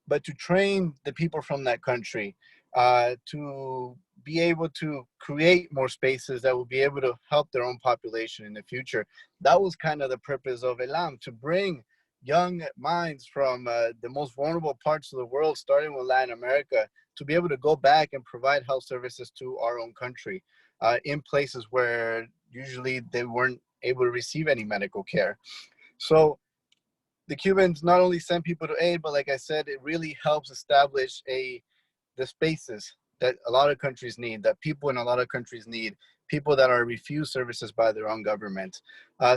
Speaker 16: but to train the people from that country, to be able to create more spaces that will be able to help their own population in the future. That was kind of the purpose of ELAM, to bring young minds from the most vulnerable parts of the world, starting with Latin America, to be able to go back and provide health services to our own country in places where usually they weren't able to receive any medical care. So the Cubans not only send people to aid, but like I said, it really helps establish the spaces that a lot of countries need, that people in a lot of countries need, people that are refused services by their own government.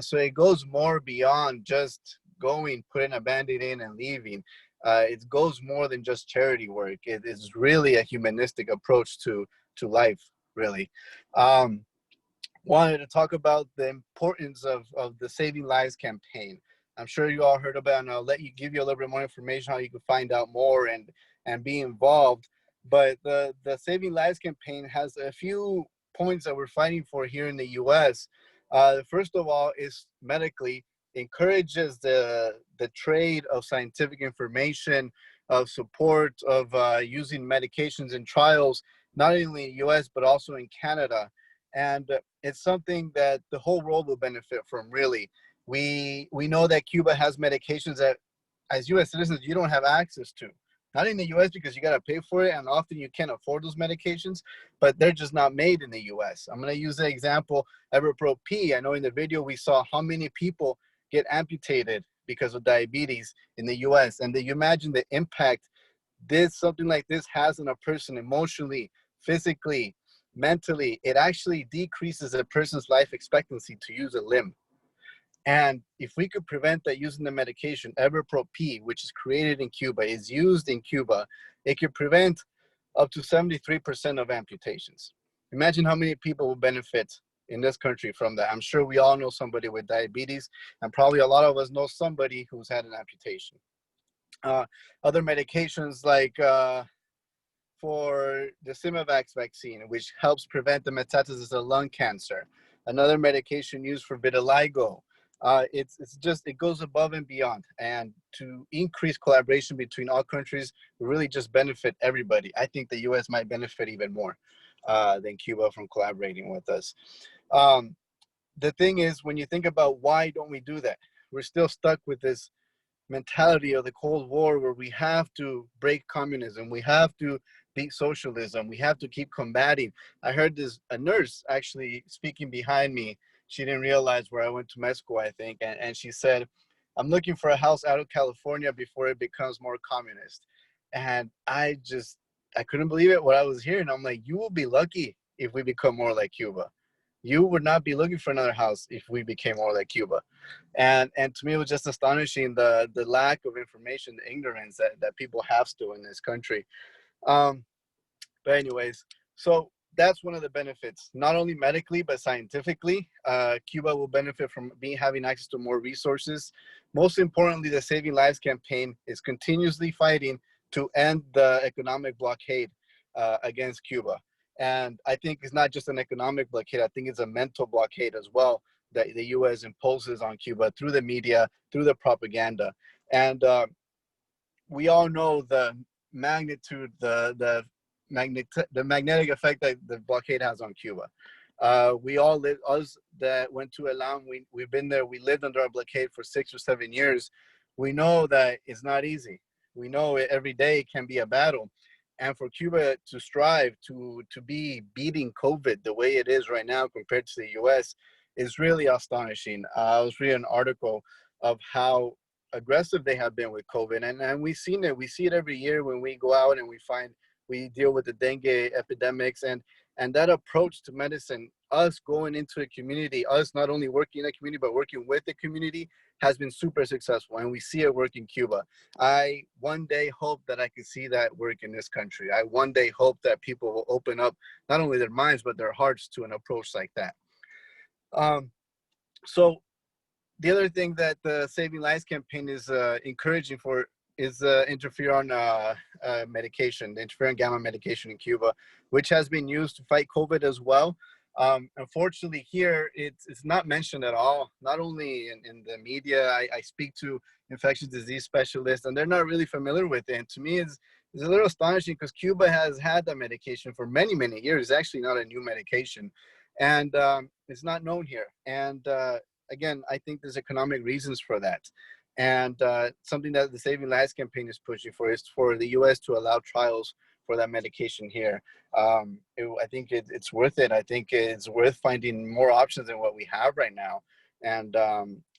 Speaker 16: So it goes more beyond just going, putting a Band-Aid in and leaving. It goes more than just charity work. It is really a humanistic approach to life, really. Wanted to talk about the importance of the Saving Lives campaign. I'm sure you all heard about it, and I'll give you a little bit more information how you can find out more and be involved. But the Saving Lives campaign has a few points that we're fighting for here in the U.S. First of all is medically, encourages the trade of scientific information, of support, of using medications in trials, not only in the U.S., but also in Canada. And it's something that the whole world will benefit from, really. We know that Cuba has medications that, as U.S. citizens, you don't have access to. not in the US because you got to pay for it and often you can't afford those medications, but they're just not made in the US. I'm going to use the example Everpro P. I know in the video we saw how many people get amputated because of diabetes in the US. And then you imagine the impact something like this has on a person emotionally, physically, mentally. It actually decreases a person's life expectancy to use a limb. And if we could prevent that using the medication, Everpro P, which is created in Cuba, is used in Cuba, it could prevent up to 73% of amputations. Imagine how many people will benefit in this country from that. I'm sure we all know somebody with diabetes, and probably a lot of us know somebody who's had an amputation. Other medications like for the Simovax vaccine, which helps prevent the metastasis of lung cancer. Another medication used for vitiligo. It's just, it goes above and beyond. And to increase collaboration between all countries will really just benefit everybody. I think the US might benefit even more than Cuba from collaborating with us. The thing is, when you think about why don't we do that, we're still stuck with this mentality of the Cold War where we have to break communism, we have to beat socialism, we have to keep combating. I heard a nurse actually speaking behind me. She didn't realize where I went to med school, I think, and she said, I'm looking for a house out of California before it becomes more communist. And I couldn't believe it what I was hearing. I'm like, you will be lucky if we become more like Cuba. You would not be looking for another house if we became more like Cuba. And to me, it was just astonishing, the lack of information, the ignorance that people have still in this country. But anyways, so that's one of the benefits, not only medically, but scientifically. Cuba will benefit from having access to more resources. Most importantly, the Saving Lives campaign is continuously fighting to end the economic blockade against Cuba. And I think it's not just an economic blockade, I think it's a mental blockade as well that the US imposes on Cuba through the media, through the propaganda. And we all know the magnitude, the magnetic effect that the blockade has on Cuba. We all live, us that went to ELAM, we've been there, we lived under a blockade for 6 or 7 years. We know that it's not easy. We know every day can be a battle. And for Cuba to strive to be beating COVID the way it is right now compared to the US is really astonishing. I was reading an article of how aggressive they have been with COVID. And we've seen it. We see it every year when we go out and we deal with the dengue epidemics and that approach to medicine, us going into a community, us not only working in a community, but working with the community has been super successful. And we see it work in Cuba. I one day hope that I can see that work in this country. I one day hope that people will open up not only their minds, but their hearts to an approach like that. So the other thing that the Saving Lives campaign is encouraging for is interferon medication, the interferon gamma medication in Cuba, which has been used to fight COVID as well. Unfortunately here, it's not mentioned at all, not only in the media. I speak to infectious disease specialists and they're not really familiar with it. And to me, it's a little astonishing because Cuba has had that medication for many, many years. It's actually not a new medication. And it's not known here. And again, I think there's economic reasons for that. And something that the Saving Lives campaign is pushing for is for the U.S. to allow trials for that medication here. I think it's worth it. I think it's worth finding more options than what we have right now. And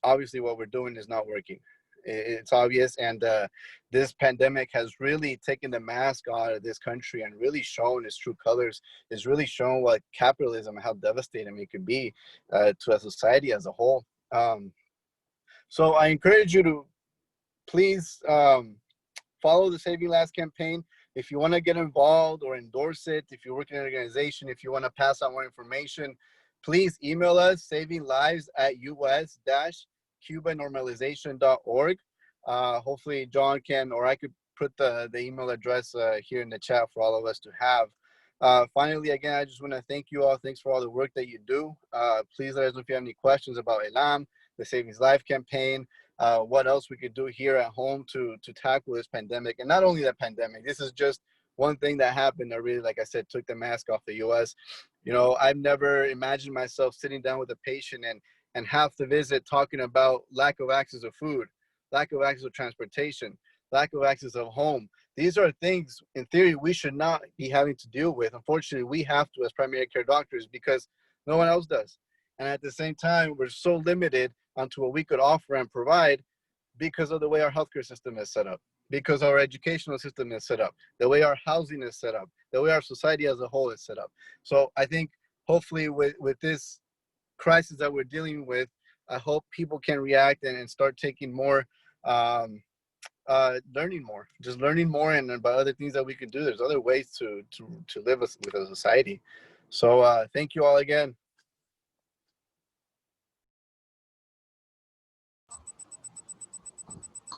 Speaker 16: obviously what we're doing is not working. It's obvious. And this pandemic has really taken the mask out of this country and really shown its true colors. It's really shown what capitalism, how devastating it can be to a society as a whole. So I encourage you to please follow the Saving Lives campaign. If you want to get involved or endorse it, if you work in an organization, if you want to pass on more information, please email us, savinglives@us-cubanormalization.org. Hopefully John can, or I could put the email address here in the chat for all of us to have. Finally, again, I just want to thank you all. Thanks for all the work that you do. Please let us know if you have any questions about ELAM, the Savings Life campaign, what else we could do here at home to tackle this pandemic. And not only the pandemic, this is just one thing that happened that really, like I said, took the mask off the US. You know, I've never imagined myself sitting down with a patient and half the visit talking about lack of access to food, lack of access to transportation, lack of access of home, These are things, in theory, we should not be having to deal with. Unfortunately, we have to as primary care doctors because no one else does. And at the same time, we're so limited onto what we could offer and provide because of the way our healthcare system is set up, because our educational system is set up, the way our housing is set up, the way our society as a whole is set up. So I think hopefully with this crisis that we're dealing with, I hope people can react and start taking more, learning more, just learning more and about other things that we can do. There's other ways to live with a society. So thank you all again.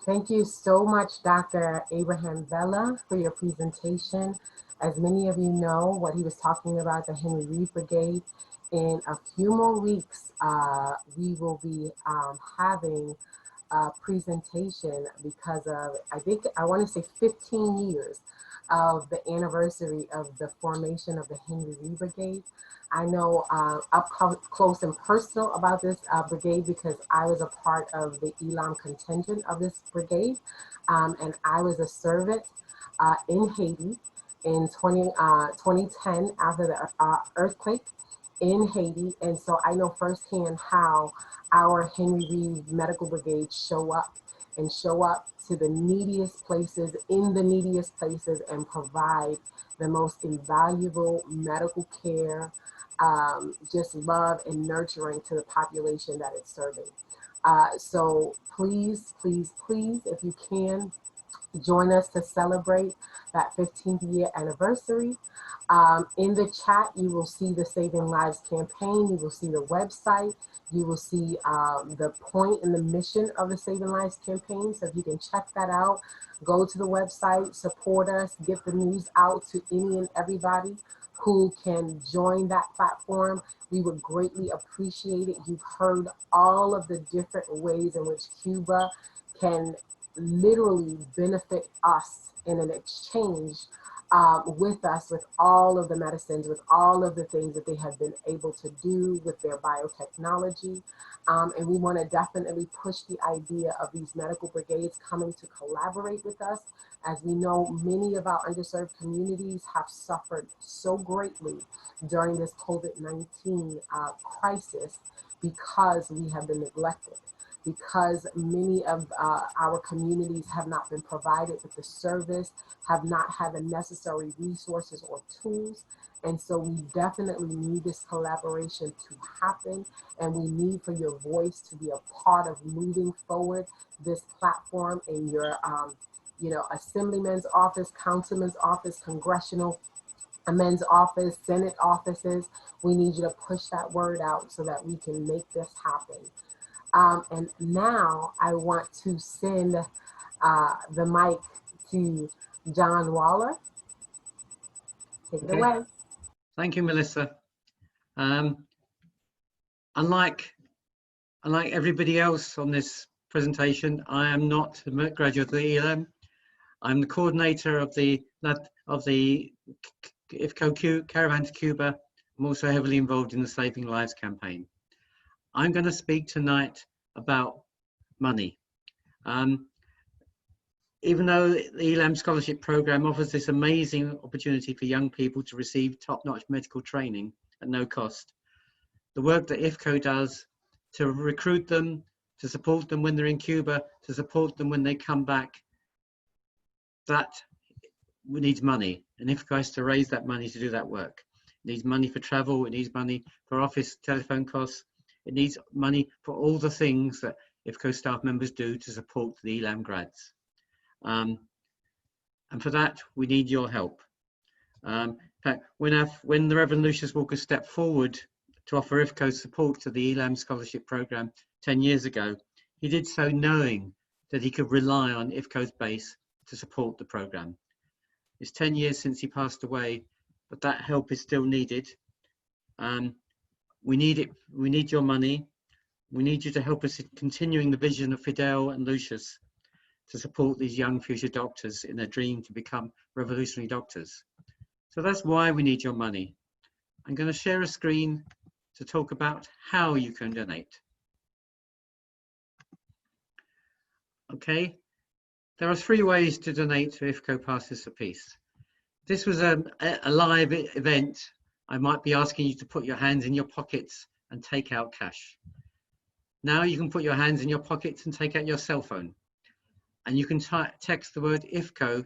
Speaker 1: Thank you so much, Dr. Abraham Vela, for your presentation. As many of you know, what he was talking about, the Henry Reed Brigade. In a few more weeks, we will be having a presentation because of, I want to say 15 years of the anniversary of the formation of the Henry Reed Brigade. I know up close and personal about this brigade because I was a part of the ELAM contingent of this brigade, and I was a servant in Haiti in 2010 after the earthquake in Haiti, and so I know firsthand how our Henry Reed Medical Brigade show up to the neediest places, in the neediest places, and provide the most invaluable medical care, just love and nurturing to the population that it's serving. So please, please, please, if you can, join us to celebrate that 15th year anniversary. In the chat, you will see the Saving Lives campaign. You will see the website. You will see the point and the mission of the Saving Lives campaign. So if you can check that out, go to the website, support us, get the news out to any and everybody who can join that platform. We would greatly appreciate it. You've heard all of the different ways in which Cuba can literally benefit us in an exchange with us, with all of the medicines, with all of the things that they have been able to do with their biotechnology. And we want to definitely push the idea of these medical brigades coming to collaborate with us. As we know, many of our underserved communities have suffered so greatly during this COVID-19 crisis because we have been neglected, because many of our communities have not been provided with the service, have not had the necessary resources or tools. And so we definitely need this collaboration to happen, and we need for your voice to be a part of moving forward this platform in your assemblyman's office, councilman's office, congressional men's office, Senate offices. We need you to push that word out so that we can make this happen. And now I want to send the mic to John Waller. Take it away.
Speaker 17: Thank you, Melissa. Unlike everybody else on this presentation, I am not a graduate of the ELAM. I'm the coordinator of the IFCO Caravan to Cuba. I'm also heavily involved in the Saving Lives campaign. I'm going to speak tonight about money. Even though the ELAM scholarship program offers this amazing opportunity for young people to receive top-notch medical training at no cost, the work that IFCO does to recruit them, to support them when they're in Cuba, to support them when they come back, that needs money. And IFCO has to raise that money to do that work. It needs money for travel, it needs money for office telephone costs, it needs money for all the things that IFCO staff members do to support the ELAM grads. And for that, we need your help. In fact, when the Reverend Lucius Walker stepped forward to offer IFCO support to the ELAM scholarship program 10 years ago, he did so knowing that he could rely on IFCO's base to support the program. It's 10 years since he passed away, but that help is still needed. We need it. We need your money. We need you to help us in continuing the vision of Fidel and Lucius to support these young future doctors in their dream to become revolutionary doctors. So that's why we need your money. I'm going to share a screen to talk about how you can donate. Okay, There are 3 ways to donate to IFCO Passes for Peace. This was a live event. I might be asking you to put your hands in your pockets and take out cash. Now you can put your hands in your pockets and take out your cell phone. And you can text the word IFCO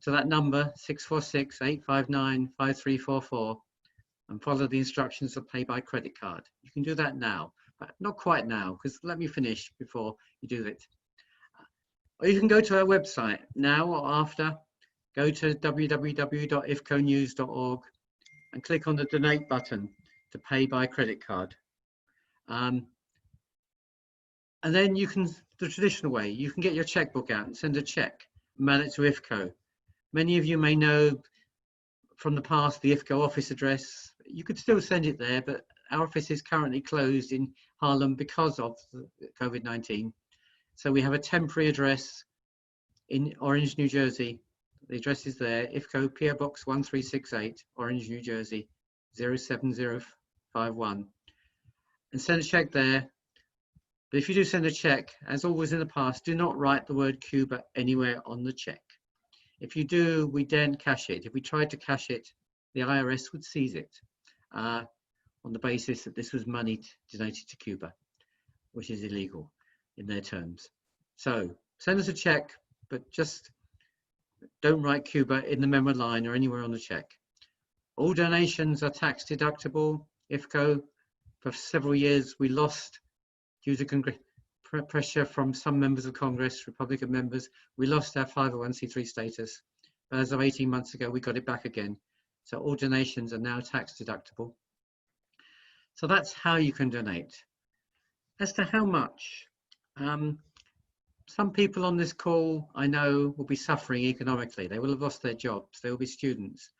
Speaker 17: to that number 646-859-5344 and follow the instructions to pay by credit card. You can do that now, but not quite now, because let me finish before you do it. Or you can go to our website now or after. Go to www.ifconews.org and click on the donate button to pay by credit card. And then you can, the traditional way, you can get your checkbook out and send a check, mail it to IFCO. Many of you may know from the past the IFCO office address. You could still send it there, but our office is currently closed in Harlem because of COVID-19. So we have a temporary address in Orange, New Jersey. The address is there, IFCO PO Box 1368, Orange, New Jersey, 07051. And send a check there. But if you do send a check, as always in the past, do not write the word Cuba anywhere on the check. If you do, we then cash it. If we tried to cash it, the IRS would seize it on the basis that this was money donated to Cuba, which is illegal in their terms. So send us a check, but just don't write Cuba in the memo line or anywhere on the check. All donations are tax deductible. IFCO, for several years, we lost due to pressure from some members of Congress, Republican members, we lost our 501c3 status. But as of 18 months ago, we got it back again. So all donations are now tax deductible. So that's how you can donate. As to how much, some people on this call, I know, will be suffering economically. They will have lost their jobs. They will be students.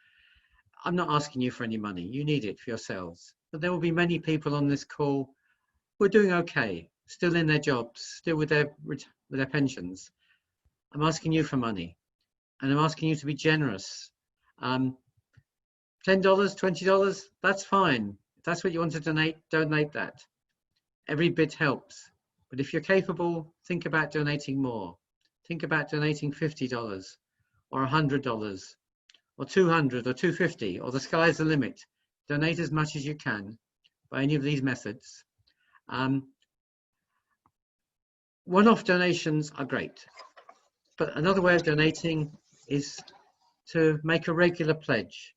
Speaker 17: I'm not asking you for any money. You need it for yourselves. But there will be many people on this call who are doing okay, still in their jobs, still with their pensions. I'm asking you for money, and I'm asking you to be generous. $10, $20, that's fine. If that's what you want to donate that. Every bit helps. But if you're capable, think about donating more. Think about donating $50 or $100 or $200 or $250, or the sky's the limit. Donate as much as you can by any of these methods. One-off donations are great, but another way of donating is to make a regular pledge.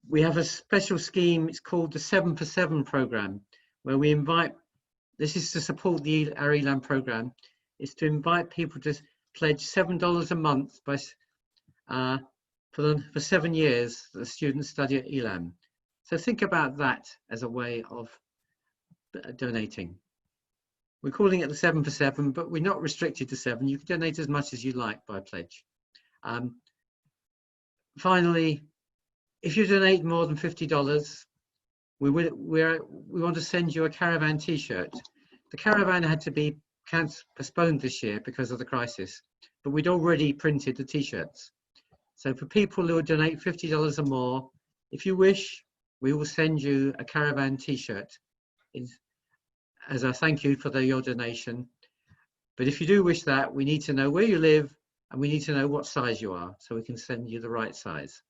Speaker 17: We have a special scheme, it's called the 7 for 7 program, where we invite, this is to support our ELAM program, is to invite people to pledge $7 a month for 7 years that the students study at ELAM. So think about that as a way of donating. We're calling it the 7 for 7, but we're not restricted to 7. You can donate as much as you like by pledge. Finally, if you donate more than $50, we want to send you a caravan t-shirt. The caravan had to be postponed this year because of the crisis, but we'd already printed the t-shirts. So for people who would donate $50 or more, if you wish, we will send you a caravan t-shirt as a thank you for your donation. But if you do wish that, we need to know where you live and we need to know what size you are so we can send you the right size.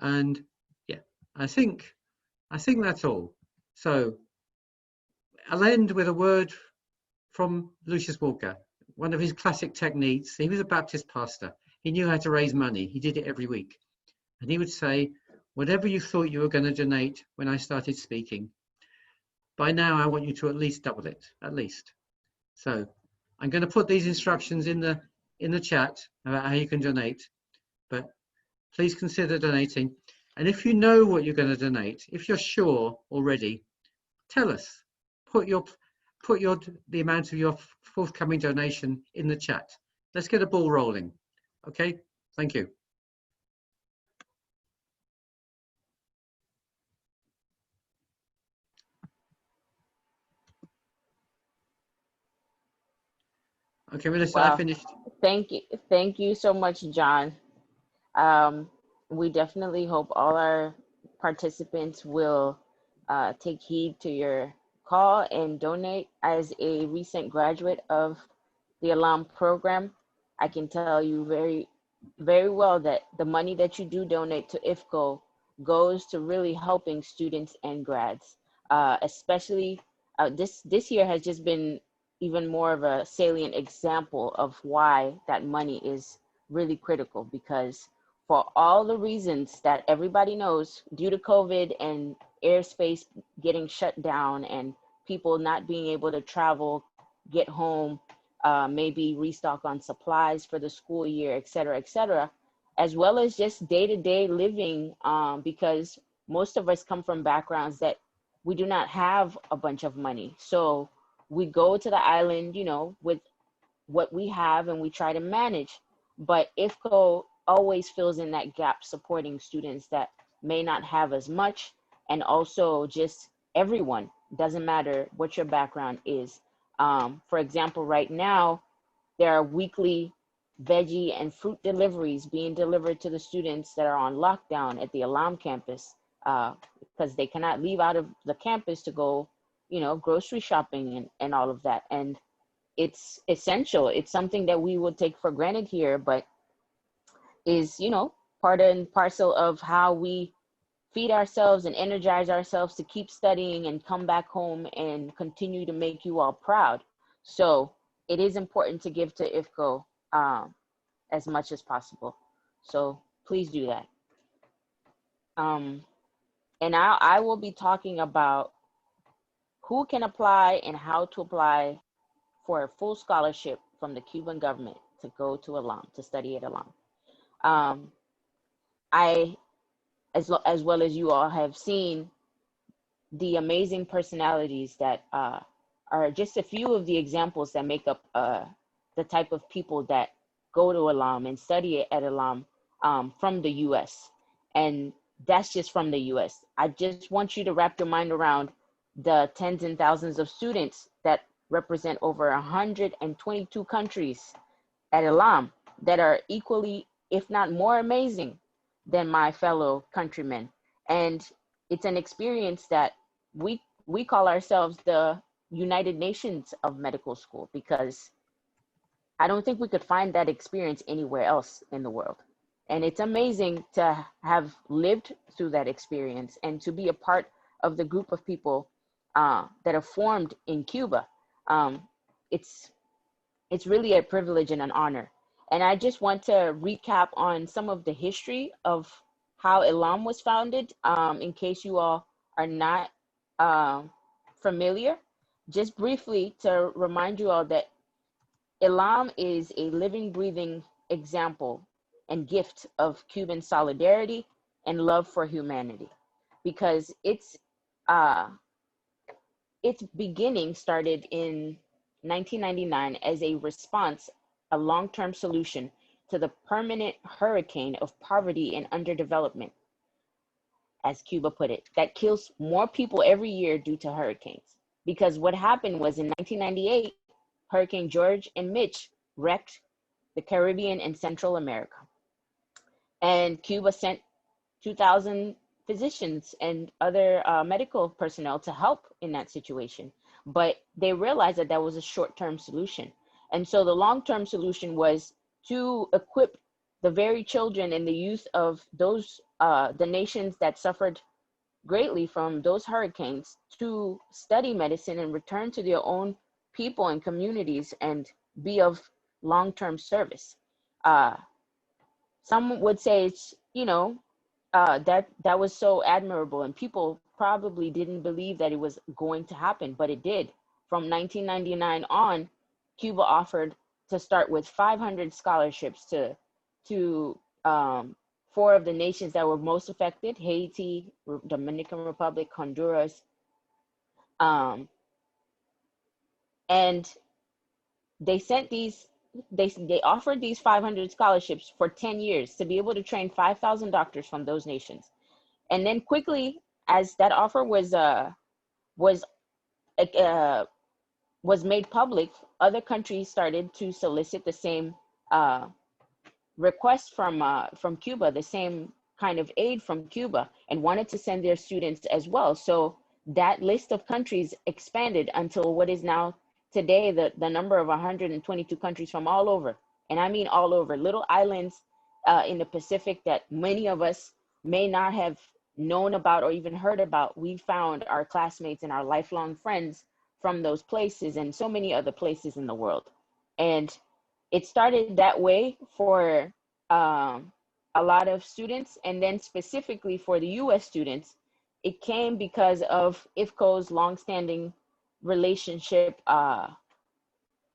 Speaker 17: And yeah, I think that's all. So I'll end with a word from Lucius Walker, one of his classic techniques. He was a Baptist pastor. He knew how to raise money. He did it every week. And he would say, whatever you thought you were going to donate when I started speaking, by now I want you to at least double it, at least. So I'm going to put these instructions in the chat about how you can donate, but please consider donating. And if you know what you're going to donate, if you're sure already, tell us. Put the amount of your forthcoming donation in the chat. Let's get a ball rolling. Okay, thank you. Okay, Melissa,
Speaker 2: Wow.
Speaker 17: I finished.
Speaker 2: Thank you so much, John. We definitely hope all our participants will take heed to your call and donate. As a recent graduate of the ELAM program, I can tell you very well that the money that you do donate to IFCO goes to really helping students and grads. Especially this year has just been even more of a salient example of why that money is really critical, because for all the reasons that everybody knows, due to COVID and airspace getting shut down and people not being able to travel, get home, maybe restock on supplies for the school year, et cetera, as well as just day-to-day living, because most of us come from backgrounds that we do not have a bunch of money. So we go to the island, you know, with what we have and we try to manage. But IFCO always fills in that gap, supporting students that may not have as much, and also just everyone, doesn't matter what your background is. For example, right now, there are weekly veggie and fruit deliveries being delivered to the students that are on lockdown at the ELAM campus, because they cannot leave out of the campus to go, you know, grocery shopping and all of that. And it's essential. It's something that we would take for granted here, but is, you know, part and parcel of how we feed ourselves and energize ourselves to keep studying and come back home and continue to make you all proud. So it is important to give to IFCO as much as possible. So please do that. And I will be talking about who can apply and how to apply for a full scholarship from the Cuban government to go to ELAM, to study at ELAM. I, as well as you all, have seen the amazing personalities that are just a few of the examples that make up the type of people that go to ELAM and study at ELAM from the US. And that's just from the US. I just want you to wrap your mind around the tens and thousands of students that represent over 122 countries at ELAM that are equally, if not more amazing than my fellow countrymen. And it's an experience that we call ourselves the United Nations of medical school, because I don't think we could find that experience anywhere else in the world. And it's amazing to have lived through that experience and to be a part of the group of people that are formed in Cuba. It's really a privilege and an honor. And I just want to recap on some of the history of how ELAM was founded, in case you all are not familiar. Just briefly to remind you all that ELAM is a living, breathing example and gift of Cuban solidarity and love for humanity, because its beginning started in 1999 as a response, a long-term solution to the permanent hurricane of poverty and underdevelopment, as Cuba put it, that kills more people every year due to hurricanes. Because what happened was, in 1998, Hurricane George and Mitch wrecked the Caribbean and Central America. And Cuba sent 2,000 physicians and other medical personnel to help in that situation. But they realized that that was a short-term solution. And so the long-term solution was to equip the very children and the youth of those, the nations that suffered greatly from those hurricanes, to study medicine and return to their own people and communities and be of long-term service. Some would say it's, you know, that was so admirable, and people probably didn't believe that it was going to happen, but it did. From 1999 on, Cuba offered to start with 500 scholarships to 4 of the nations that were most affected: Haiti, Dominican Republic, Honduras. And they sent these, they offered these 500 scholarships for 10 years to be able to train 5,000 doctors from those nations. And then quickly, as that offer was made public, other countries started to solicit the same request from Cuba, the same kind of aid from Cuba, and wanted to send their students as well. So that list of countries expanded until what is now today the number of 122 countries from all over. And I mean all over, little islands in the Pacific that many of us may not have known about or even heard about. We found our classmates and our lifelong friends from those places and so many other places in the world. And it started that way for a lot of students, and then specifically for the US students, it came because of IFCO's longstanding relationship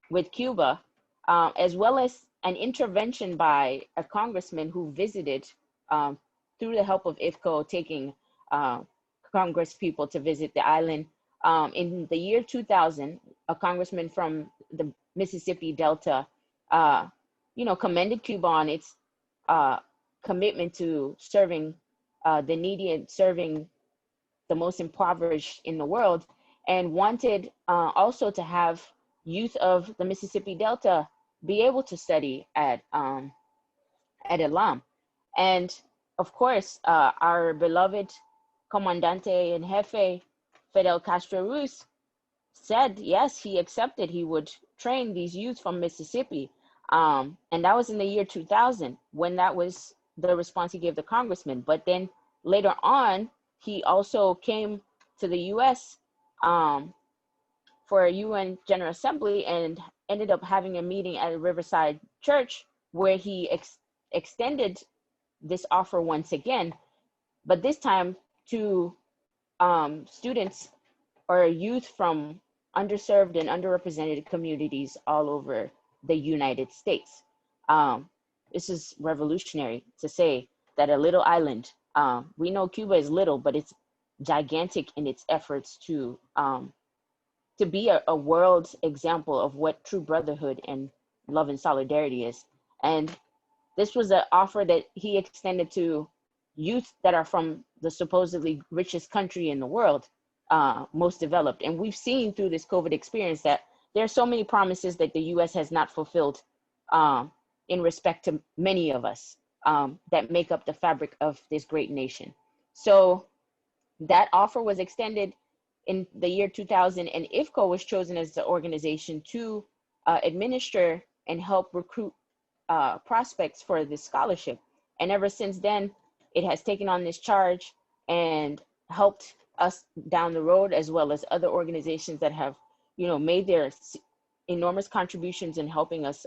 Speaker 2: with Cuba, as well as an intervention by a congressman who visited through the help of IFCO, taking Congress people to visit the island. In the year 2000, a congressman from the Mississippi Delta, commended Cuba on its commitment to serving the needy and serving the most impoverished in the world, and wanted also to have youth of the Mississippi Delta be able to study at ELAM. And of course, our beloved Comandante en Jefe, Fidel Castro Ruz, said yes, he accepted he would train these youth from Mississippi. And that was in the year 2000 when that was the response he gave the congressman. But then later on, he also came to the US for a UN General Assembly and ended up having a meeting at a Riverside Church where he extended this offer once again, but this time to students or youth from underserved and underrepresented communities all over the United States. This is revolutionary to say that a little island, we know Cuba is little, but it's gigantic in its efforts to be a world example of what true brotherhood and love and solidarity is. And this was an offer that he extended to youth that are from the supposedly richest country in the world, most developed. And we've seen through this COVID experience that there are so many promises that the US has not fulfilled in respect to many of us that make up the fabric of this great nation. So that offer was extended in the year 2000, and IFCO was chosen as the organization to administer and help recruit prospects for this scholarship. And ever since then, it has taken on this charge and helped us down the road, as well as other organizations that have, made their enormous contributions in helping us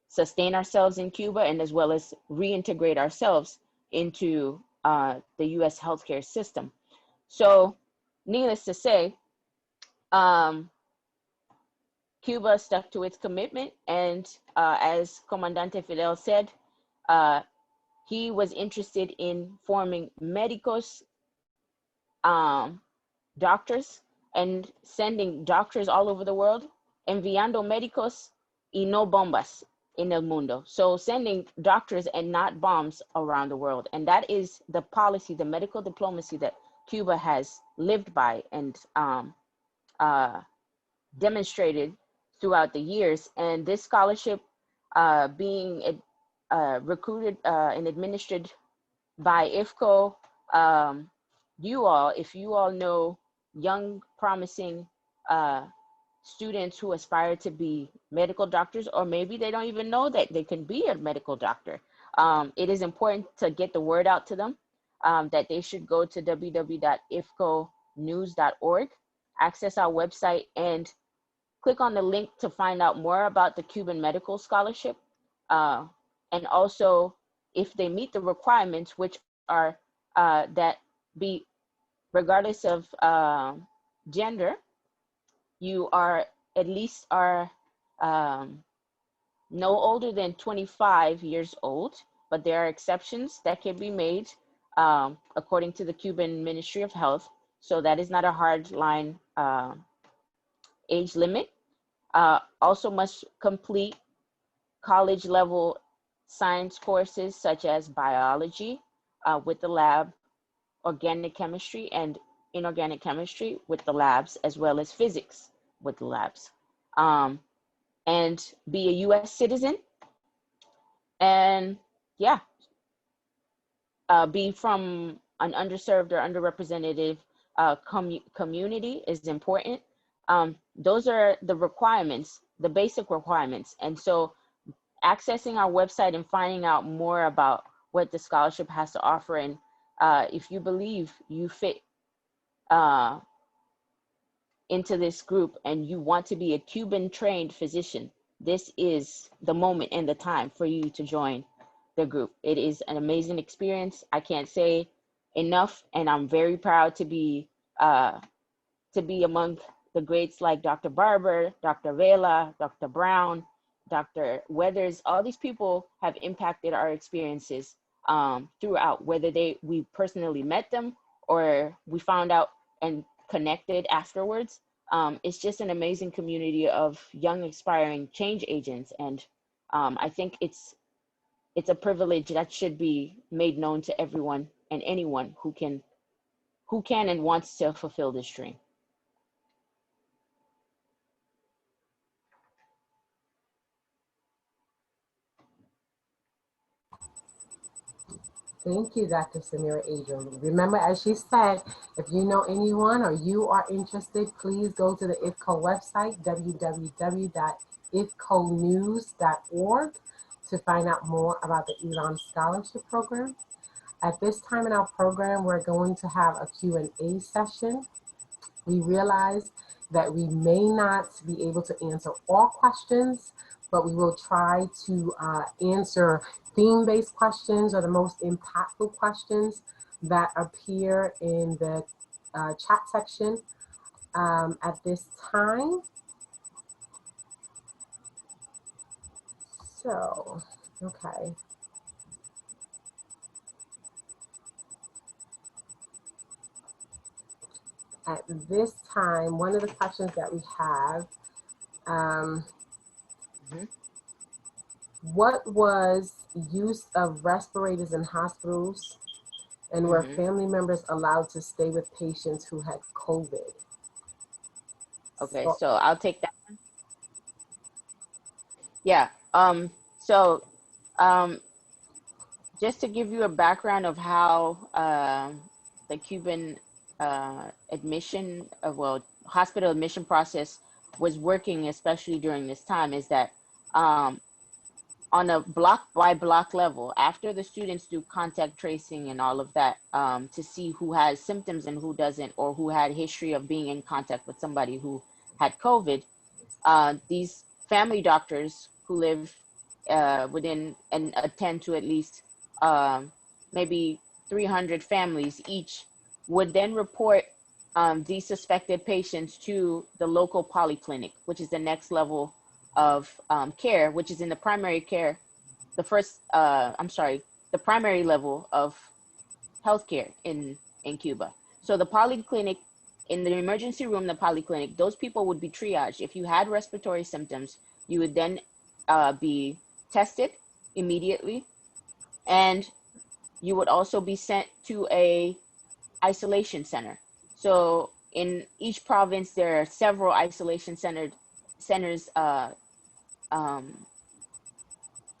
Speaker 2: sustain ourselves in Cuba, and as well as reintegrate ourselves into the US healthcare system. So needless to say, Cuba stuck to its commitment, and as Comandante Fidel said, he was interested in forming médicos, doctors, and sending doctors all over the world, enviando médicos y no bombas en el mundo. So sending doctors and not bombs around the world. And that is the policy, the medical diplomacy that Cuba has lived by and demonstrated throughout the years. And this scholarship being recruited and administered by IFCO, if you all know young, promising students who aspire to be medical doctors, or maybe they don't even know that they can be a medical doctor, it is important to get the word out to them that they should go to www.ifconews.org, access our website, and click on the link to find out more about the Cuban Medical Scholarship. And also, if they meet the requirements, which are that be regardless of gender, you are at least no older than 25 years old, but there are exceptions that can be made according to the Cuban Ministry of Health. So that is not a hard line age limit. Also must complete college level science courses such as biology with the lab, organic chemistry and inorganic chemistry with the labs, as well as physics with the labs, and be a US citizen, and be from an underserved or underrepresented community is important. Those are the requirements, the basic requirements. And so accessing our website and finding out more about what the scholarship has to offer, and if you believe you fit into this group and you want to be a Cuban trained physician, this is the moment and the time for you to join the group. It is an amazing experience. I can't say enough, and I'm very proud to be among the greats like Dr. Barber, Dr. Vela, Dr. Brown, Dr. Weathers. All these people have impacted our experiences throughout, whether we personally met them or we found out and connected afterwards. It's just an amazing community of young, aspiring change agents. And I think it's a privilege that should be made known to everyone and anyone who can and wants to fulfill this dream.
Speaker 1: Thank you, Dr. Samira Adrian. Remember, as she said, if you know anyone or you are interested, please go to the IFCO website, www.ifconews.org, to find out more about the ELAM Scholarship Program. At this time in our program, we're going to have a Q&A session. We realize that we may not be able to answer all questions, but we will try to answer theme-based questions or the most impactful questions that appear in the chat section at this time. So, okay. At this time, one of the questions that we have, what was use of respirators in hospitals, and were family members allowed to stay with patients who had COVID?
Speaker 2: Okay, so I'll take that one. Yeah, so just to give you a background of how the Cuban hospital admission process was working, especially during this time, is that on a block by block level, after the students do contact tracing and all of that, to see who has symptoms and who doesn't, or who had history of being in contact with somebody who had COVID, these family doctors who live within and attend to at least maybe 300 families each would then report these suspected patients to the local polyclinic, which is the next level of care, which is in the primary care, the primary level of healthcare in Cuba. So the polyclinic, in the emergency room, the polyclinic, those people would be triaged. If you had respiratory symptoms, you would then be tested immediately, and you would also be sent to a isolation center. So in each province, there are several isolation centers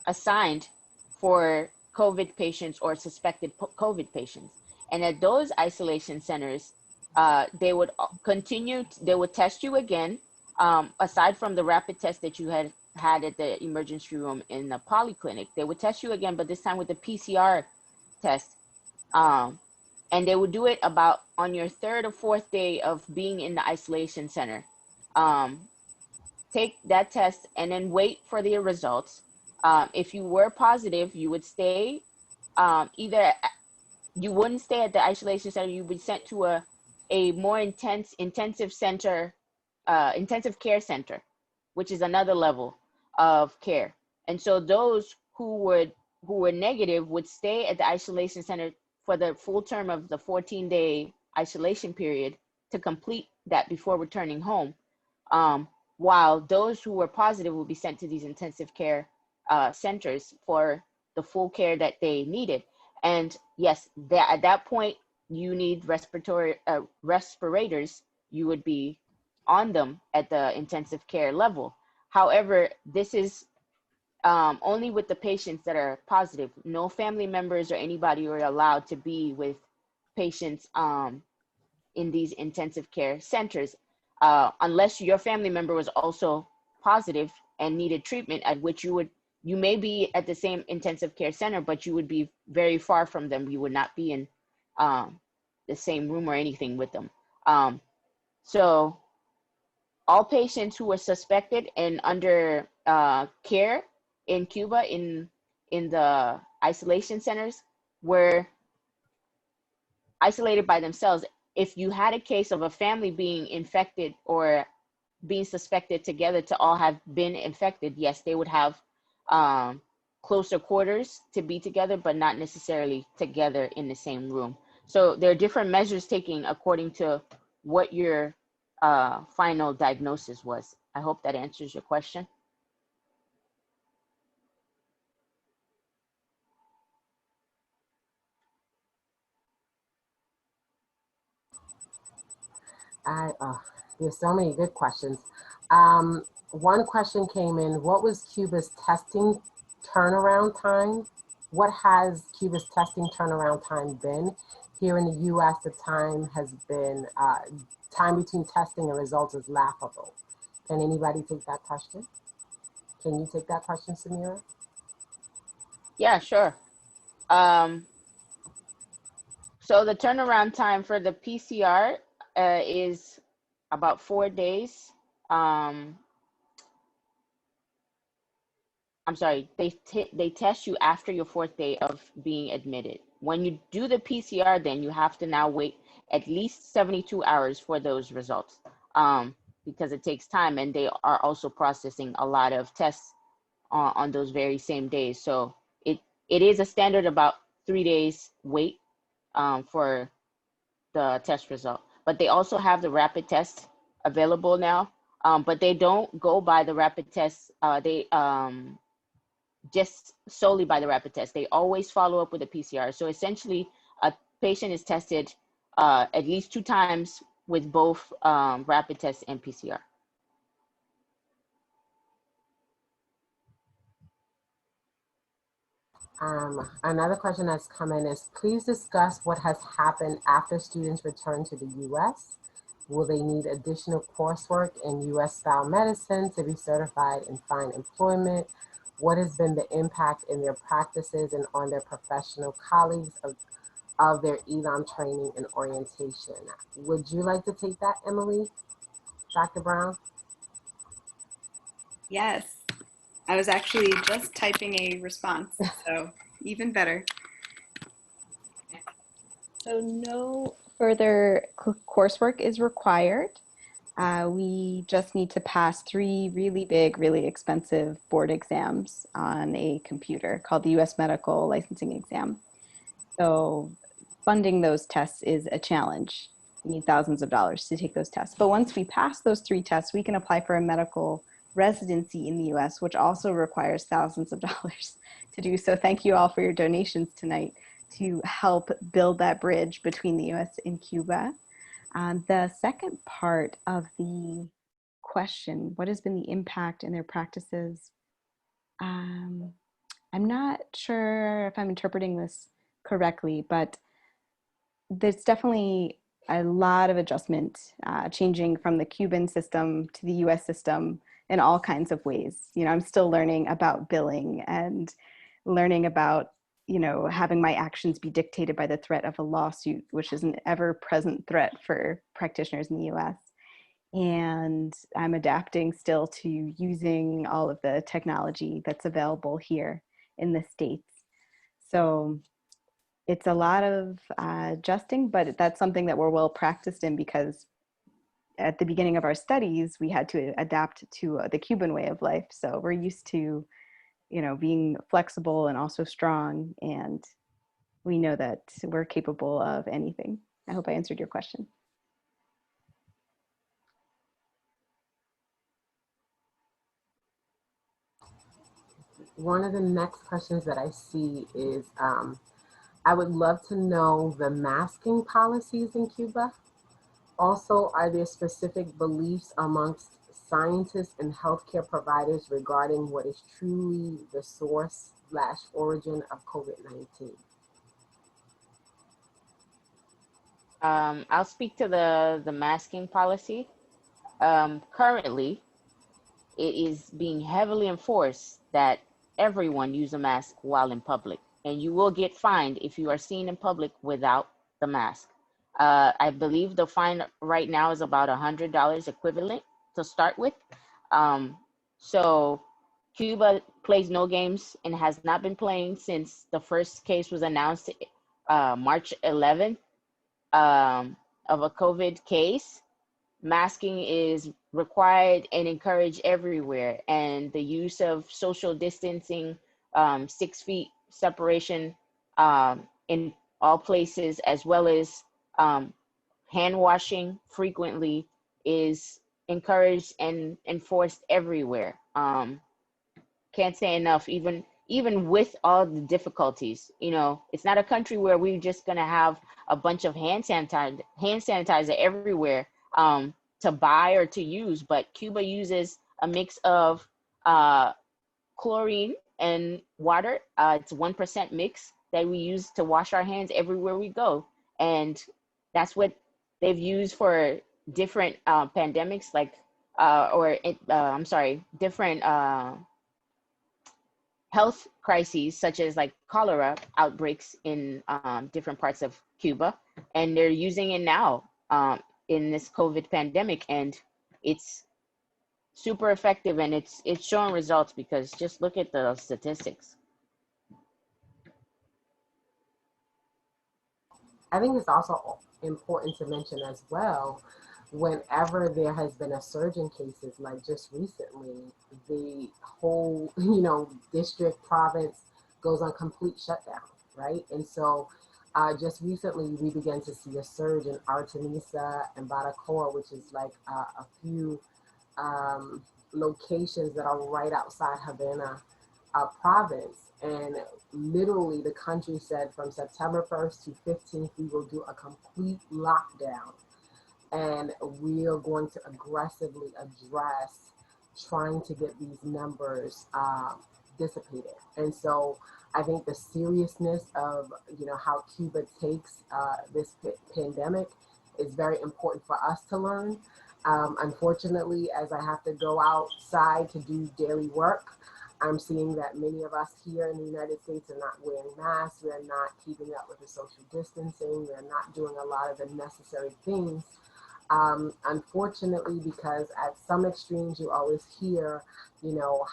Speaker 2: assigned for COVID patients or suspected COVID patients. And at those isolation centers, they would test you again, aside from the rapid test that you had at the emergency room in the polyclinic. They would test you again, but this time with the PCR test. And they would do it about on your third or fourth day of being in the isolation center. Take that test and then wait for the results. If you were positive, you would stay, either you wouldn't stay at the isolation center, you'd be sent to a more intensive care center, which is another level of care. And so those who were negative would stay at the isolation center for the full term of the 14-day isolation period to complete that before returning home. While those who were positive would be sent to these intensive care centers for the full care that they needed. And yes, at that point, you need respirators. You would be on them at the intensive care level. However, this is only with the patients that are positive. No family members or anybody are allowed to be with patients in these intensive care centers, unless your family member was also positive and needed treatment, at which you may be at the same intensive care center, but you would be very far from them. You would not be in the same room or anything with them. So all patients who were suspected and under care in Cuba in the isolation centers were isolated by themselves. If you had a case of a family being infected or being suspected together to all have been infected, yes, they would have closer quarters to be together, but not necessarily together in the same room. So there are different measures taken according to what your final diagnosis was. I hope that answers your question.
Speaker 1: There's so many good questions. One question came in: what was Cuba's testing turnaround time? What has Cuba's testing turnaround time been? Here in the U.S., the time has been time between testing and results is laughable. Can anybody take that question? Can you take that question, Samira?
Speaker 2: Yeah, sure. So the turnaround time for the PCR is about 4 days. I'm sorry, they test you after your 4th day of being admitted. When you do the PCR, then you have to now wait at least 72 hours for those results, because it takes time, and they are also processing a lot of tests on those very same days. So it is a standard about 3 days wait for the test result. But they also have the rapid test available now, but they don't go by the rapid test. They just solely by the rapid test. They always follow up with a PCR. So essentially, a patient is tested at least 2 times with both rapid tests and PCR.
Speaker 1: Another question that's come in is: please discuss what has happened after students return to the U.S. Will they need additional coursework in U.S. style medicine to be certified and find employment? What has been the impact in their practices and on their professional colleagues of their ELAM training and orientation? Would you like to take that, Emily? Dr. Brown?
Speaker 4: Yes, I was actually just typing a response, so even better. So no further coursework is required. We just need to pass 3 really big, really expensive board exams on a computer called the U.S. Medical Licensing Exam. So funding those tests is a challenge. We need thousands of dollars to take those tests. But once we pass those 3 tests, we can apply for a medical residency in the U.S., which also requires thousands of dollars to do. So thank you all for your donations tonight to help build that bridge between the U.S. and Cuba. The second part of the question, what has been the impact in their practices? I'm not sure if I'm interpreting this correctly, but there's definitely a lot of adjustment, changing from the Cuban system to the US system in all kinds of ways. You know, I'm still learning about billing and learning about, you know, having my actions be dictated by the threat of a lawsuit, which is an ever-present threat for practitioners in the US. And I'm adapting still to using all of the technology that's available here in the States. So it's a lot of adjusting, but that's something that we're well practiced in, because at the beginning of our studies, we had to adapt to the Cuban way of life. So we're used to, you know, being flexible and also strong, and we know that we're capable of anything. I hope I answered your question.
Speaker 1: One of the next questions that I see is, I would love to know the masking policies in Cuba. Also, are there specific beliefs amongst scientists and healthcare providers regarding what is truly the source/origin of COVID-19?
Speaker 2: I'll speak to the masking policy. Currently, it is being heavily enforced that everyone use a mask while in public, and you will get fined if you are seen in public without the mask. I believe the fine right now is about $100 equivalent to start with. Um, so Cuba plays no games and has not been playing since the first case was announced March 11th, of a COVID case. Masking is required and encouraged everywhere, and the use of social distancing, 6 feet separation, in all places, as well as um, hand washing frequently, is encouraged and enforced everywhere. Can't say enough. Even with all the difficulties, it's not a country where we're just gonna have a bunch of hand sanitizer everywhere, to buy or to use. But Cuba uses a mix of chlorine and water. It's 1% mix that we use to wash our hands everywhere we go, and that's what they've used for different pandemics, like I'm sorry, different health crises, such as like cholera outbreaks in different parts of Cuba, and they're using it now, in this COVID pandemic, and it's super effective, and it's showing results, because just look at the statistics.
Speaker 1: I think it's also important to mention as well, whenever there has been a surge in cases, like just recently, the whole, district, province goes on complete shutdown, right? And so just recently, we began to see a surge in Artemisa and Baracoa, which is like a few um, locations that are right outside Havana province. And literally, the country said from September 1st to 15th, we will do a complete lockdown. And we are going to aggressively address trying to get these numbers dissipated. And so I think the seriousness of, how Cuba takes this pandemic is very important for us to learn. Unfortunately, as I have to go outside to do daily work, I'm seeing that many of us here in the United States are not wearing masks. We're not keeping up with the social distancing. We're not doing a lot of the necessary things. Unfortunately, because at some extremes you always hear,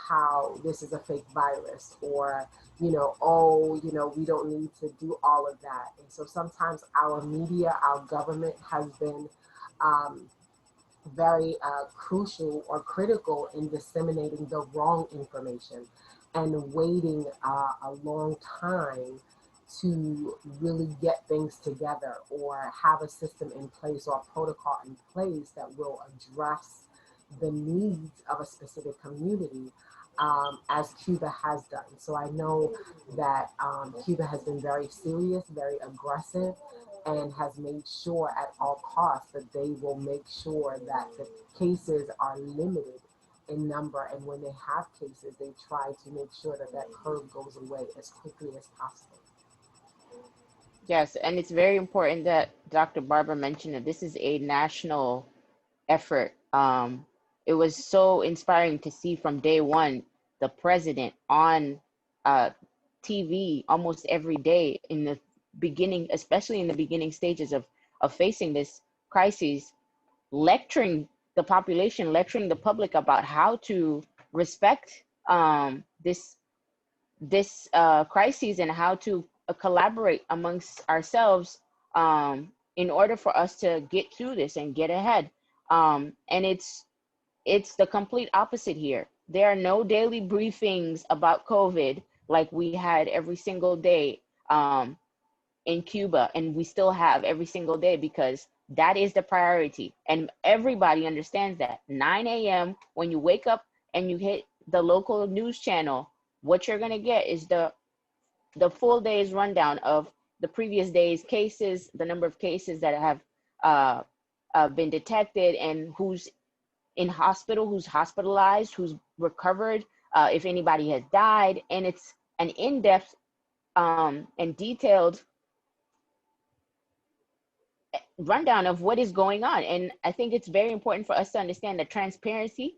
Speaker 1: how this is a fake virus, or, oh, we don't need to do all of that. And so sometimes our media, our government has been very crucial or critical in disseminating the wrong information and waiting a long time to really get things together or have a system in place or a protocol in place that will address the needs of a specific community, as Cuba has done. So I know that Cuba has been very serious, very aggressive, and has made sure at all costs that they will make sure that the cases are limited in number. And when they have cases, they try to make sure that that curve goes away as quickly as possible.
Speaker 2: Yes, and it's very important that Dr. Barber mentioned that this is a national effort. It was so inspiring to see from day one the president on uh, TV almost every day in the beginning, especially in the beginning stages of facing this crisis, lecturing the population, lecturing the public about how to respect this crisis, and how to collaborate amongst ourselves, in order for us to get through this and get ahead. And it's the complete opposite here. There are no daily briefings about COVID like we had every single day in Cuba, and we still have every single day, because that is the priority. And everybody understands that. 9 a.m., when you wake up and you hit the local news channel, what you're going to get is the full day's rundown of the previous day's cases, the number of cases that have been detected, and who's in hospital, who's hospitalized, who's recovered, if anybody has died. And it's an in-depth and detailed rundown of what is going on. And I think it's very important for us to understand that transparency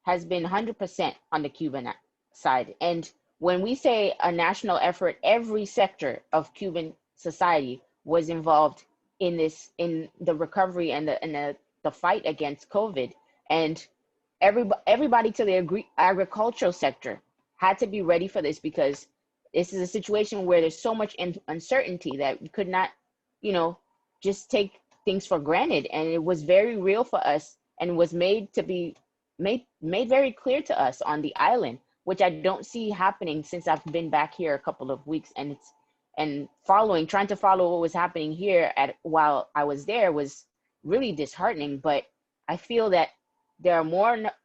Speaker 2: has been 100% on the Cuban side. And when we say a national effort, every sector of Cuban society was involved in this, in the recovery and the fight against COVID. And everybody to the agricultural sector had to be ready for this, because this is a situation where there's so much uncertainty that we could not, just take things for granted. And it was very real for us, and was made to be made very clear to us on the island, which I don't see happening since I've been back here a couple of weeks. And trying to follow what was happening here while I was there was really disheartening. But I feel that there are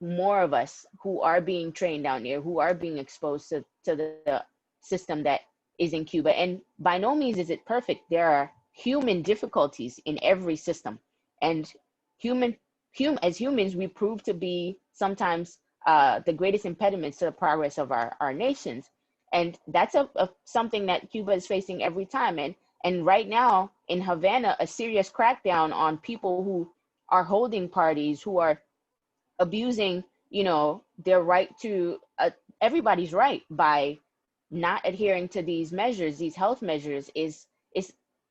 Speaker 2: more of us who are being trained down there, who are being exposed to the system that is in Cuba. And by no means is it perfect. There are human difficulties in every system, and as humans, we prove to be sometimes the greatest impediments to the progress of our nations. And that's something that Cuba is facing every time. And right now in Havana, a serious crackdown on people who are holding parties, who are abusing, their right to everybody's right by not adhering to these measures, these health measures, is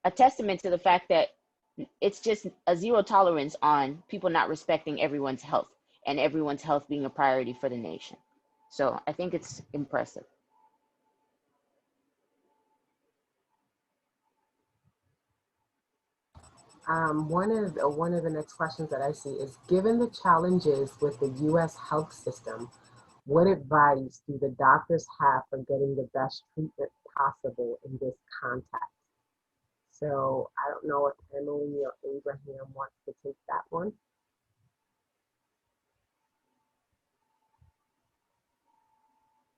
Speaker 2: a testament to the fact that it's just a zero tolerance on people not respecting everyone's health, and everyone's health being a priority for the nation. So I think it's impressive.
Speaker 1: One of the next questions that I see is, given the challenges with the U.S. health system, what advice do the doctors have for getting the best treatment possible in this context? So I don't know if Emily or Abraham wants to take that one.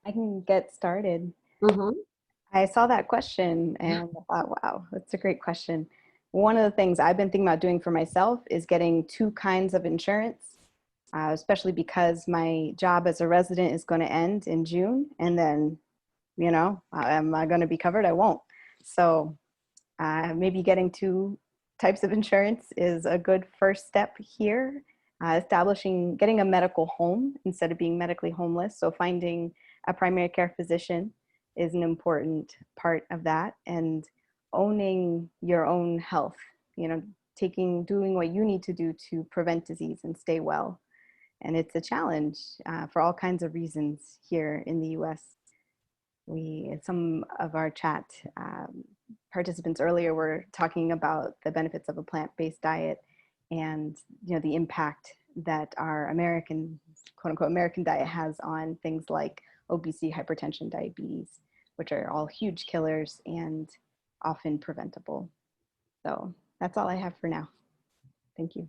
Speaker 4: I can get started.
Speaker 1: Mm-hmm.
Speaker 4: I saw that question and I thought, wow, that's a great question. One of the things I've been thinking about doing for myself is getting 2 kinds of insurance, especially because my job as a resident is going to end in June. And then, am I going to be covered? I won't. So maybe getting 2 types of insurance is a good first step here. Getting a medical home instead of being medically homeless. So finding a primary care physician is an important part of that, and owning your own health, doing what you need to do to prevent disease and stay well. And it's a challenge for all kinds of reasons here in the US. Some of our chat participants earlier were talking about the benefits of a plant-based diet, and the impact that our American, quote unquote, American diet has on things like obesity, hypertension, diabetes, which are all huge killers and often preventable. So that's all I have for now. Thank you.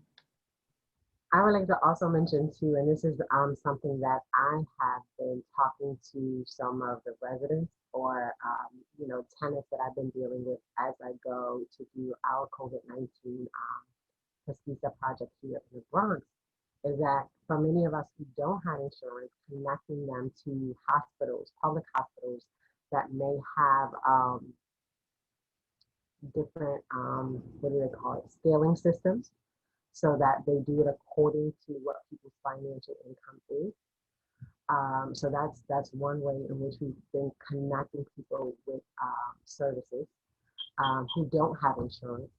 Speaker 1: I would like to also mention too, and this is something that I have been talking to some of the residents or tenants that I've been dealing with as I go to do our COVID-19 Pesquisa project here in the Bronx, is that for many of us who don't have insurance, connecting them to hospitals, public hospitals that may have different, what do they call it, scaling systems, so that they do it according to what people's financial income is. So that's one way in which we've been connecting people with services who don't have insurance.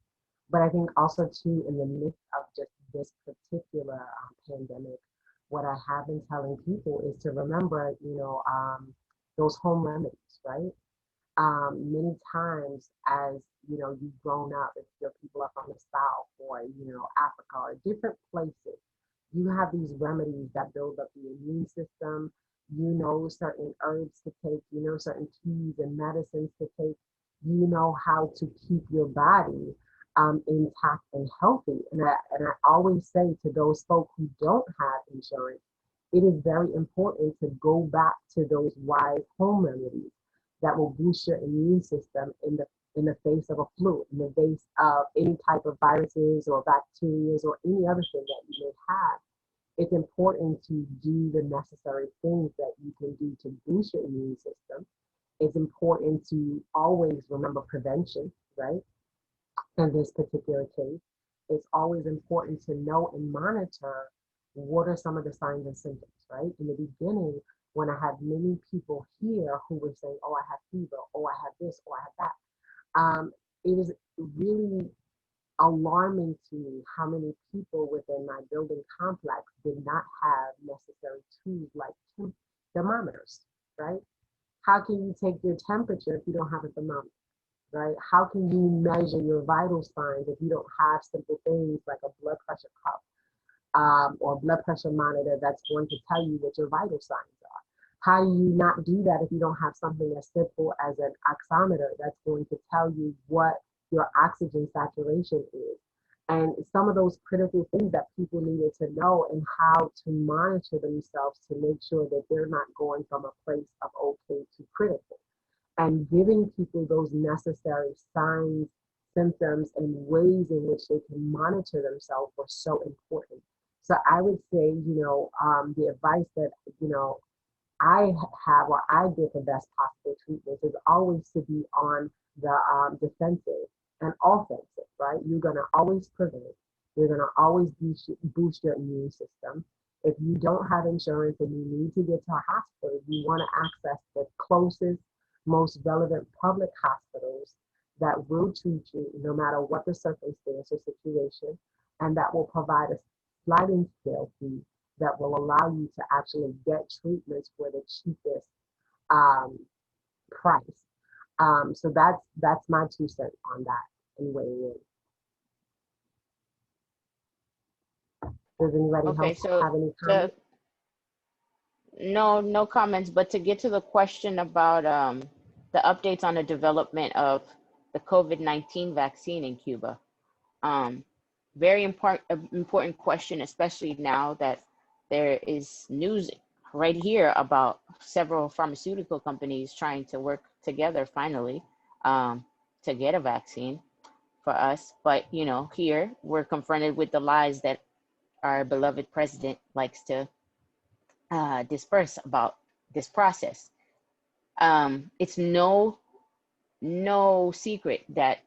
Speaker 1: But I think also too, in the midst of just this particular pandemic, what I have been telling people is to remember, those home remedies, right? Many times as, you've grown up, if your people are from the South or, Africa or different places, you have these remedies that build up the immune system, certain herbs to take, certain teas and medicines to take, how to keep your body intact and healthy. And I always say to those folks who don't have insurance, it is very important to go back to those wise home remedies that will boost your immune system in the face of a flu, in the face of any type of viruses or bacteria or any other thing that you may have. It's important to do the necessary things that you can do to boost your immune system. It's important to always remember prevention, right? In this particular case. it's always important to know and monitor what are some of the signs and symptoms, right? In the beginning, when I had many people here who were saying, oh, I have fever, oh, I have this, or I have that, it was really alarming to me how many people within my building complex did not have necessary tools like thermometers, right? How can you take your temperature if you don't have a thermometer, right? How can you measure your vital signs if you don't have simple things like a blood pressure cuff or blood pressure monitor that's going to tell you what your vital signs are? How do you not do that if you don't have something as simple as an oximeter that's going to tell you what your oxygen saturation is? And some of those critical things that people needed to know and how to monitor themselves to make sure that they're not going from a place of okay to critical. And giving people those necessary signs, symptoms, and ways in which they can monitor themselves was so important. So I would say, the advice that, I have or I give the best possible treatment is always to be on the defensive and offensive, right? You're going to always prevent. You're going to always boost your immune system. If you don't have insurance and you need to get to a hospital, you want to access the closest, most relevant public hospitals that will treat you no matter what the circumstance or situation, and that will provide a sliding scale fee that will allow you to actually get treatments for the cheapest price. So that's my 2 cents on that anyway. Does anybody
Speaker 2: Okay,
Speaker 1: else
Speaker 2: so
Speaker 1: have any
Speaker 2: to
Speaker 1: comments?
Speaker 2: no comments, but to get to the question about the updates on the development of the COVID-19 vaccine in Cuba. Very important question, especially now that there is news right here about several pharmaceutical companies trying to work together finally to get a vaccine for us. But here we're confronted with the lies that our beloved president likes to disperse about this process. It's no secret that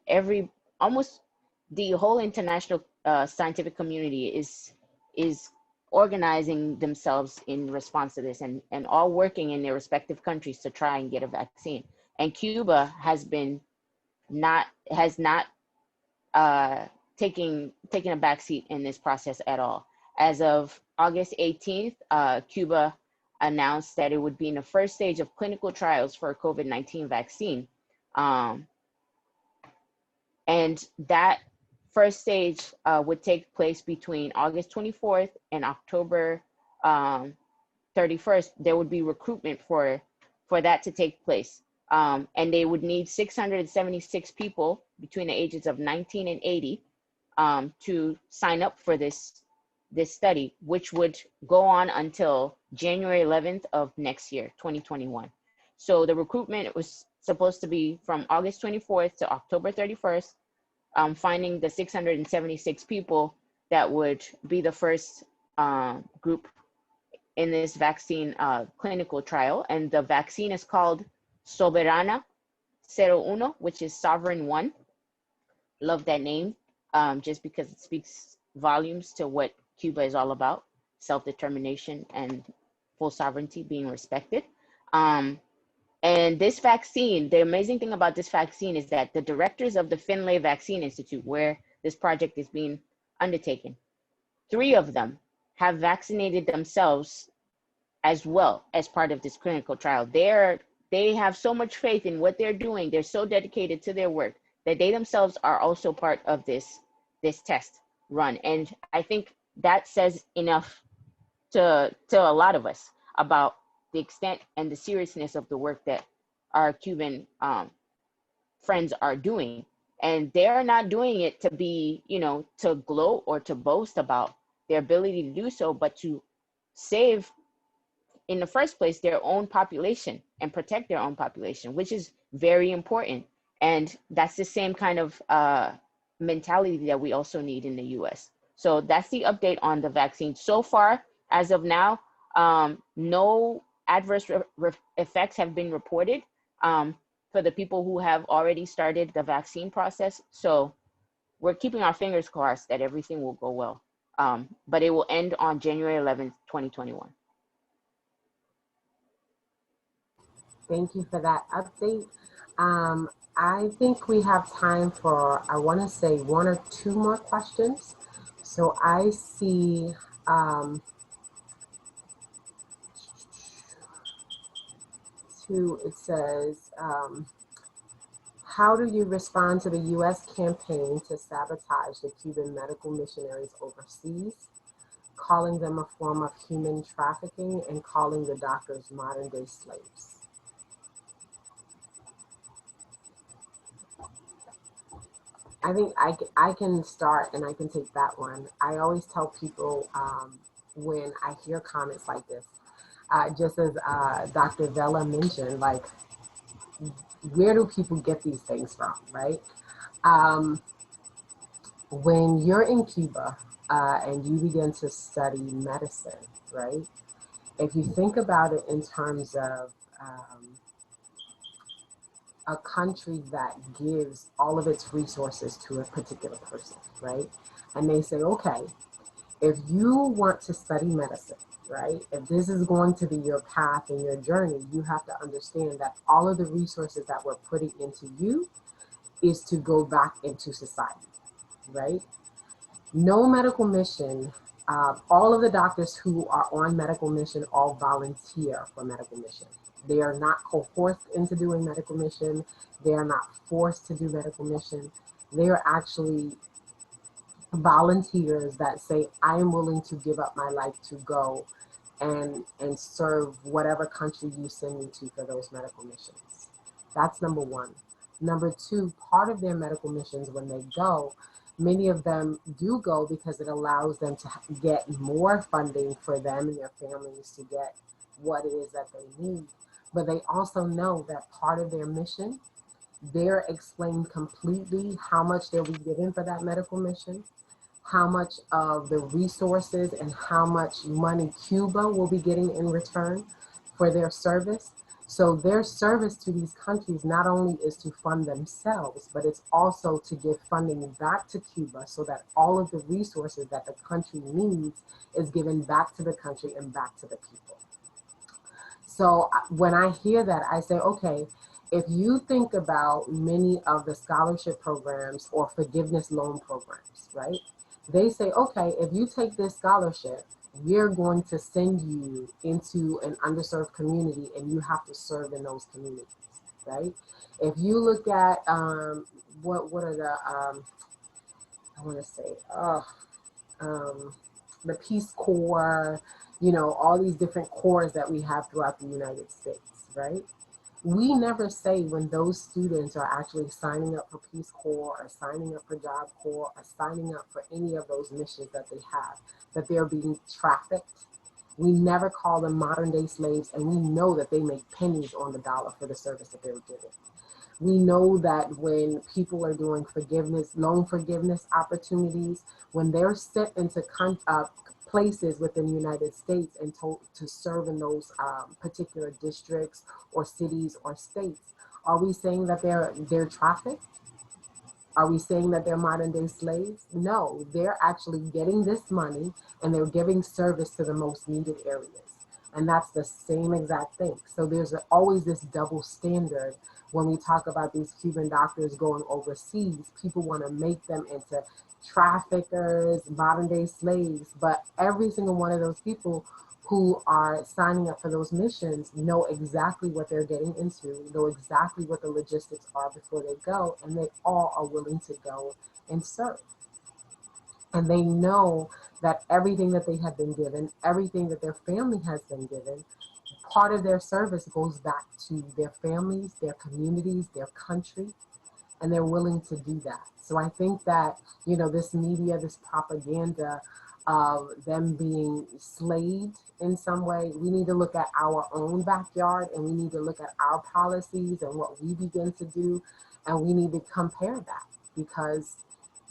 Speaker 2: almost the whole international scientific community is organizing themselves in response to this, and all working in their respective countries to try and get a vaccine. And Cuba has not taking a backseat in this process at all. As of August 18th, Cuba announced that it would be in the first stage of clinical trials for a COVID-19 vaccine. And that first stage would take place between August 24th and October 31st. There would be recruitment for that to take place. And they would need 676 people between the ages of 19 and 80 to sign up for this study, which would go on until January 11th of next year, 2021. So the recruitment was supposed to be from August 24th to October 31st, finding the 676 people that would be the first group in this vaccine clinical trial. And the vaccine is called Soberana 01, which is Sovereign 1. Love that name, just because it speaks volumes to what Cuba is all about: self-determination and full sovereignty being respected. And this vaccine, the amazing thing about this vaccine is that the directors of the Finlay Vaccine Institute, where this project is being undertaken, 3 of them have vaccinated themselves as well as part of this clinical trial. They have so much faith in what they're doing. They're so dedicated to their work that they themselves are also part of this test run. And I think that says enough to a lot of us about the extent and the seriousness of the work that our Cuban friends are doing. And they're not doing it to be, to gloat or to boast about their ability to do so, but to save, in the first place, their own population and protect their own population, which is very important. And that's the same kind of mentality that we also need in the US. So that's the update on the vaccine. So far, as of now, no adverse effects have been reported for the people who have already started the vaccine process. So we're keeping our fingers crossed that everything will go well. But it will end on January 11th, 2021.
Speaker 1: Thank you for that update. I think we have time for, I want to say, one or two more questions. So I see two, it says, how do you respond to the U.S. campaign to sabotage the Cuban medical missionaries overseas, calling them a form of human trafficking and calling the doctors modern-day slaves? I think I can start and I can take that one. I always tell people when I hear comments like this, just as Dr. Vela mentioned, like, where do people get these things from, right? When you're in Cuba and you begin to study medicine, right? If you think about it in terms of a country that gives all of its resources to a particular person, right? And they say, okay, if you want to study medicine, right? If this is going to be your path and your journey, you have to understand that all of the resources that we're putting into you is to go back into society, right? No medical mission, all of the doctors who are on medical mission all volunteer for medical mission. They are not coerced into doing medical mission. They are not forced to do medical mission. They are actually volunteers that say, I am willing to give up my life to go and serve whatever country you send me to for those medical missions. That's number one. Number two, part of their medical missions when they go, many of them do go because it allows them to get more funding for them and their families to get what it is that they need. But they also know that part of their mission, they're explained completely how much they'll be given for that medical mission, how much of the resources and how much money Cuba will be getting in return for their service. So their service to these countries not only is to fund themselves, but it's also to give funding back to Cuba so that all of the resources that the country needs is given back to the country and back to the people. So when I hear that, I say, okay, if you think about many of the scholarship programs or forgiveness loan programs, right? They say, okay, if you take this scholarship, we're going to send you into an underserved community and you have to serve in those communities, right? If you look at, what are the, I want to say, the Peace Corps, you know, all these different corps that we have throughout the United States, right? We never say when those students are actually signing up for Peace Corps or signing up for Job Corps or signing up for any of those missions that they have, that they're being trafficked. We never call them modern day slaves, and we know that they make pennies on the dollar for the service that they're giving. We know that when people are doing forgiveness, loan forgiveness opportunities, when they're sent into places within the United States and told to serve in those particular districts or cities or states, are we saying that they're trafficked? Are we saying that they're modern day slaves? No, they're actually getting this money and they're giving service to the most needed areas. And that's the same exact thing. So there's always this double standard when we talk about these Cuban doctors going overseas. People want to make them into traffickers, modern day slaves, but every single one of those people who are signing up for those missions know exactly what they're getting into, know exactly what the logistics are before they go, and they all are willing to go and serve. And they know that everything that they have been given, everything that their family has been given, part of their service goes back to their families, their communities, their country, and they're willing to do that. So I think that, you know, this media, this propaganda of them being slaved in some way, we need to look at our own backyard and we need to look at our policies and what we begin to do, and we need to compare that, because,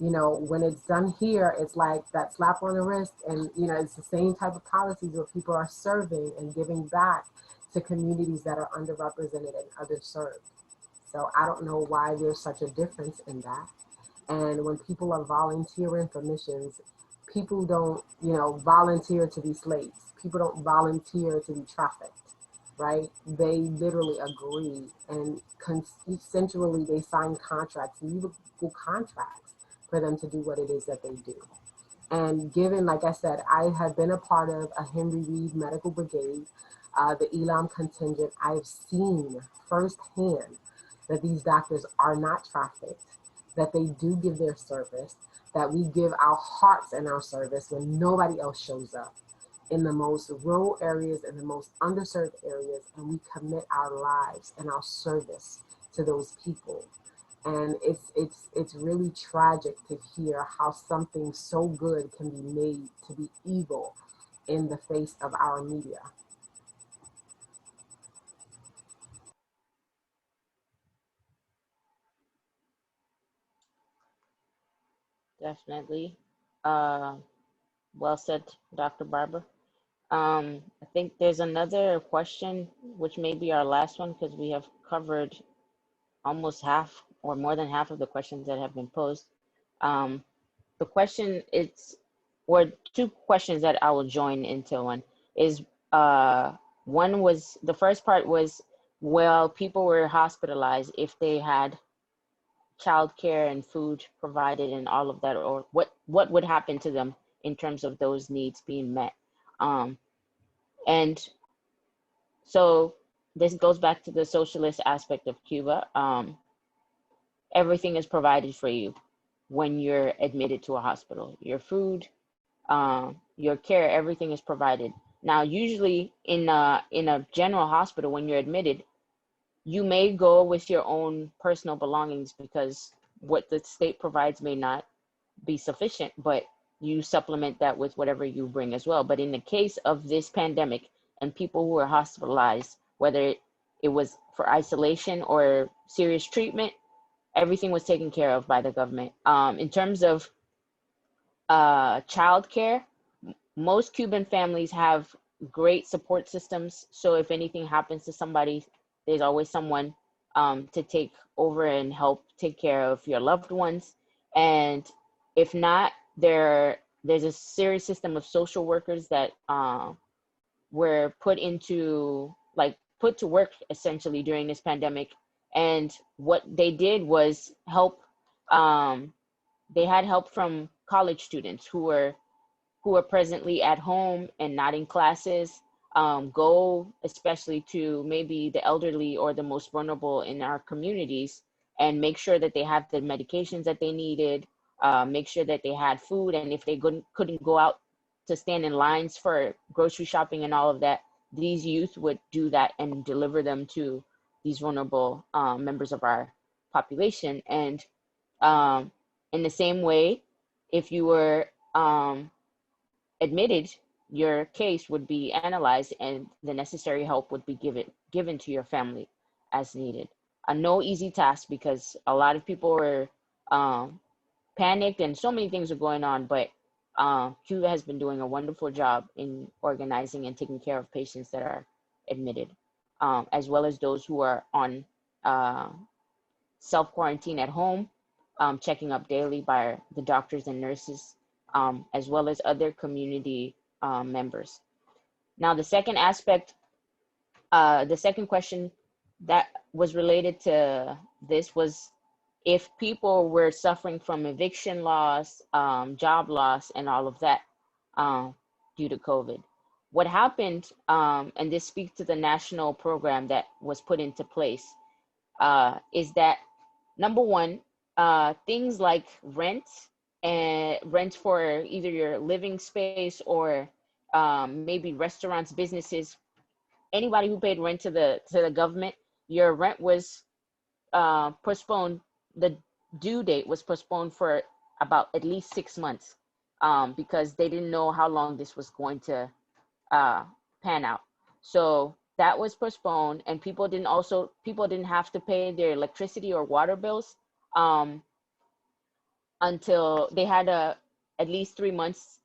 Speaker 1: you know, when it's done here, it's like that slap on the wrist, and, you know, it's the same type of policies where people are serving and giving back to communities that are underrepresented and underserved. So I don't know why there's such a difference in that. And when people are volunteering for missions, people don't, volunteer to be slaves. People don't volunteer to be trafficked, right? They literally agree and consensually they sign contracts, legal contracts for them to do what it is that they do. And given, like I said, I have been a part of a Henry Reed Medical Brigade, the ELAM contingent. I've seen firsthand that these doctors are not trafficked, that they do give their service, that we give our hearts and our service when nobody else shows up in the most rural areas and the most underserved areas, and we commit our lives and our service to those people. And it's really tragic to hear how something so good can be made to be evil in the face of our media.
Speaker 2: Definitely. Well said, Dr. Barber. I think there's another question, which may be our last one because we have covered almost half or more than half of the questions that have been posed. The question it's or two questions that I will join into one is one was the first part was, well, people were hospitalized if they had childcare and food provided and all of that, or what would happen to them in terms of those needs being met. And so this goes back to the socialist aspect of Cuba. Everything is provided for you when you're admitted to a hospital. Your food, your care, everything is provided. Now, usually in a general hospital, when you're admitted, you may go with your own personal belongings because what the state provides may not be sufficient, but you supplement that with whatever you bring as well. But in the case of this pandemic and people who are hospitalized, whether it was for isolation or serious treatment, everything was taken care of by the government. In terms of childcare, most Cuban families have great support systems. So if anything happens to somebody, there's always someone to take over and help take care of your loved ones. And if not, there's a serious system of social workers that were put to work essentially during this pandemic. And what they did was help. They had help from college students who are presently at home and not in classes, go especially to maybe the elderly or the most vulnerable in our communities and make sure that they have the medications that they needed, make sure that they had food. And if they couldn't go out to stand in lines for grocery shopping and all of that, these youth would do that and deliver them to these vulnerable members of our population. And in the same way, if you were admitted, your case would be analyzed and the necessary help would be given to your family as needed. No easy task because a lot of people were panicked and so many things are going on, but Cuba has been doing a wonderful job in organizing and taking care of patients that are admitted, as well as those who are on self-quarantine at home, checking up daily by the doctors and nurses, as well as other community members. Now, the second aspect, the second question that was related to this was if people were suffering from eviction loss, job loss, and all of that due to COVID. What happened, and this speaks to the national program that was put into place, is that number one, things like rent and rent for either your living space or maybe restaurants, businesses, anybody who paid rent to the government, your rent was postponed. The due date was postponed for about at least 6 months because they didn't know how long this was going to pan out. So that was postponed, and people didn't have to pay their electricity or water bills until they had at least 3 months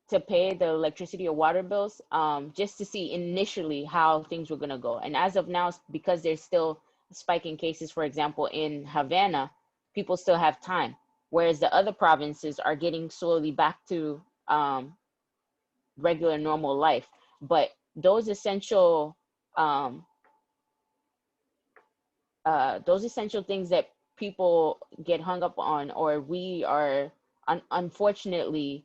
Speaker 2: to pay the electricity or water bills, just to see initially how things were going to go. And as of now, because there's still spiking cases, for example, in Havana, people still have time, whereas the other provinces are getting slowly back to regular normal life. But those essential things that people get hung up on, or we are unfortunately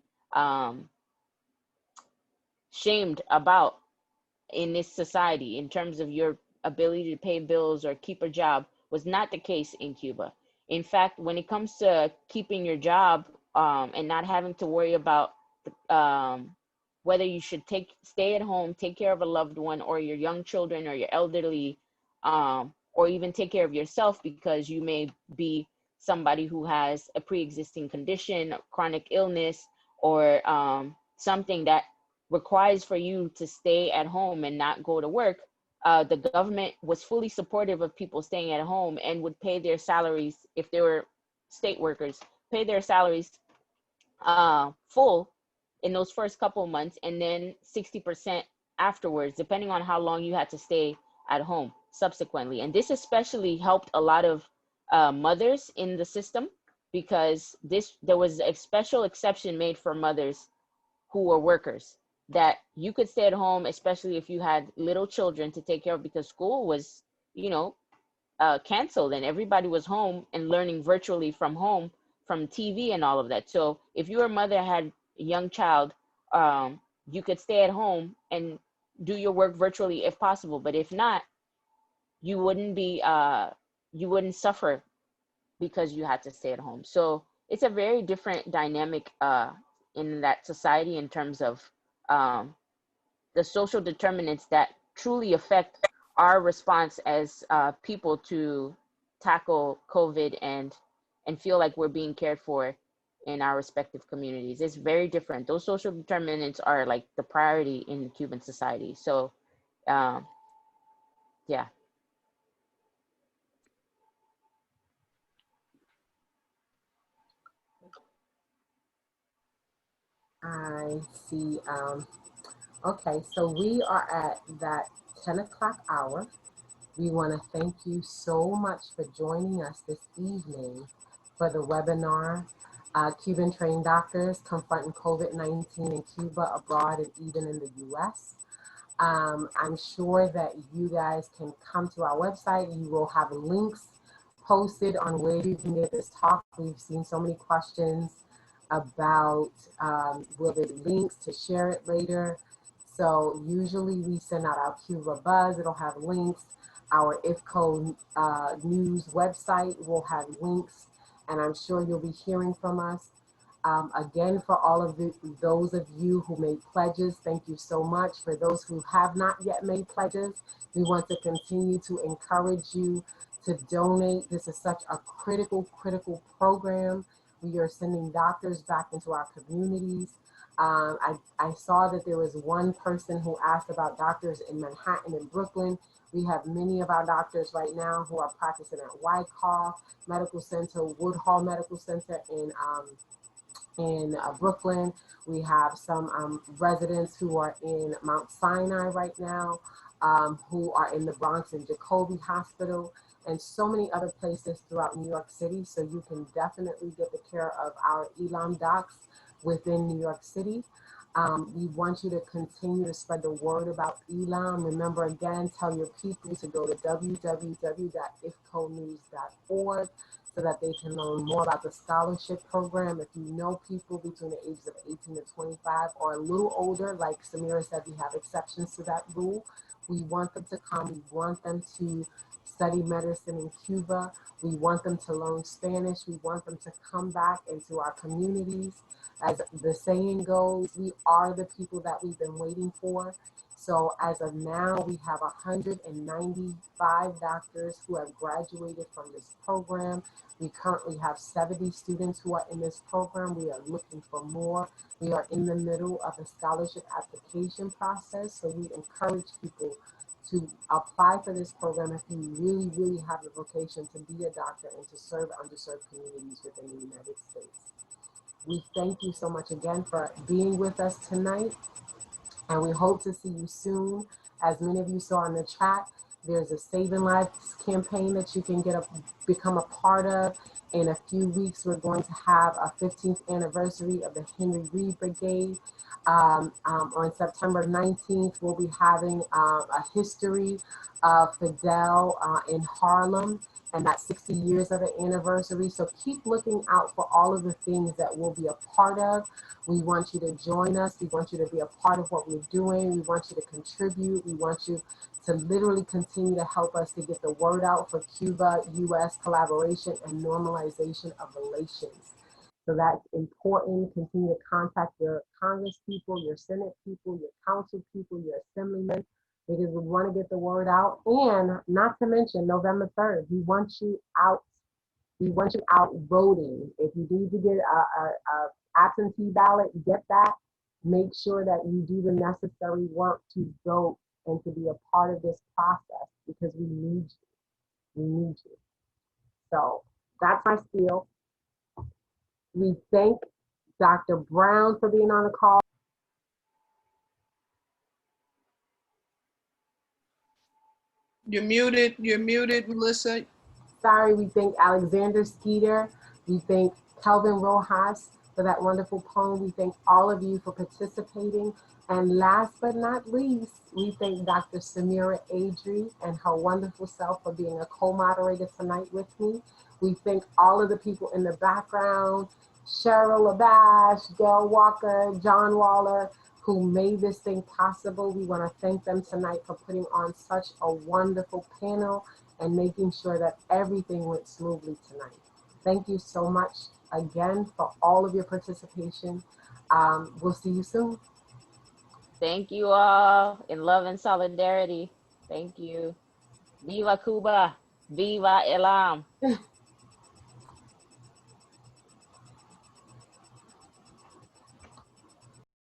Speaker 2: shamed about in this society, in terms of your ability to pay bills or keep a job, was not the case in Cuba. In fact, when it comes to keeping your job and not having to worry about whether you should stay at home, take care of a loved one, or your young children, or your elderly, or even take care of yourself because you may be somebody who has a pre-existing condition, chronic illness, or something that requires for you to stay at home and not go to work, the government was fully supportive of people staying at home and would pay their salaries, if they were state workers, pay their salaries full in those first couple of months, and then 60% afterwards, depending on how long you had to stay at home subsequently. And this especially helped a lot of mothers in the system, because there was a special exception made for mothers who were workers, that you could stay at home, especially if you had little children to take care of, because school was, canceled and everybody was home and learning virtually from home, from TV and all of that. So if your mother had a young child, you could stay at home and do your work virtually if possible. But if not, you wouldn't suffer because you had to stay at home. So it's a very different dynamic in that society, in terms of the social determinants that truly affect our response as people to tackle COVID and feel like we're being cared for in our respective communities. It's very different. Those social determinants are like the priority in Cuban society. So yeah.
Speaker 1: I see. Okay, so we are at that 10 o'clock hour. We want to thank you so much for joining us this evening for the webinar, Cuban Trained Doctors Confronting COVID-19 in Cuba, Abroad, and even in the US. I'm sure that you guys can come to our website. You will have links posted on where you can get this talk. We've seen so many questions about will there be links to share it later. So usually we send out our Cuba Buzz. It'll have links. Our IFCO news website will have links, and I'm sure you'll be hearing from us. Again, for all of those of you who made pledges, thank you so much. For those who have not yet made pledges, we want to continue to encourage you to donate. This is such a critical program. We are sending doctors back into our communities. I saw that there was one person who asked about doctors in Manhattan and Brooklyn. We have many of our doctors right now who are practicing at Wyckoff Medical Center, Woodhall Medical Center in Brooklyn. We have some residents who are in Mount Sinai right now, who are in the Bronx and Jacoby Hospital, and so many other places throughout New York City. So you can definitely get the care of our ELAM docs within New York City. We want you to continue to spread the word about ELAM. Remember, again, tell your people to go to www.ifconews.org so that they can learn more about the scholarship program. If you know people between the ages of 18 to 25 or a little older, like Samira said, we have exceptions to that rule. We want them to come. We want them to study medicine in Cuba. We want them to learn Spanish. We want them to come back into our communities. As the saying goes, we are the people that we've been waiting for. So as of now, we have 195 doctors who have graduated from this program. We currently have 70 students who are in this program. We are looking for more. We are in the middle of a scholarship application process. So we encourage people to apply for this program if you really have the vocation to be a doctor and to serve underserved communities within the United States. We thank you so much again for being with us tonight, and we hope to see you soon. As many of you saw in the chat, there's a Saving Lives campaign that you can become a part of. In a few weeks, we're going to have a 15th anniversary of the Henry Reed Brigade. On September 19th, we'll be having a history of Fidel in Harlem, and that's 60 years of the anniversary. So keep looking out for all of the things that we'll be a part of. We want you to join us. We want you to be a part of what we're doing. We want you to contribute. We want you to literally continue to help us to get the word out for Cuba-U.S. collaboration and normalization of relations. So that's important. Continue to contact your Congress people, your Senate people, your council people, your assemblymen, because we want to get the word out. And not to mention November 3rd, we want you out. We want you out voting. If you need to get a absentee ballot, get that. Make sure that you do the necessary work to vote and to be a part of this process, because we need you. We need you. So that's my spiel. We thank Dr. Brown for being on the call.
Speaker 18: You're muted, Melissa.
Speaker 1: Sorry, we thank Alexander Skeeter. We thank Kelvin Rojas for that wonderful poem. We thank all of you for participating. And last but not least, we thank Dr. Samira Adri and her wonderful self for being a co-moderator tonight with me. We thank all of the people in the background, Cheryl Labash, Gail Walker, John Waller, who made this thing possible. We want to thank them tonight for putting on such a wonderful panel and making sure that everything went smoothly tonight. Thank you so much again for all of your participation. We'll see you soon.
Speaker 2: Thank you all in love and solidarity. Thank you. Viva Cuba. Viva ELAM.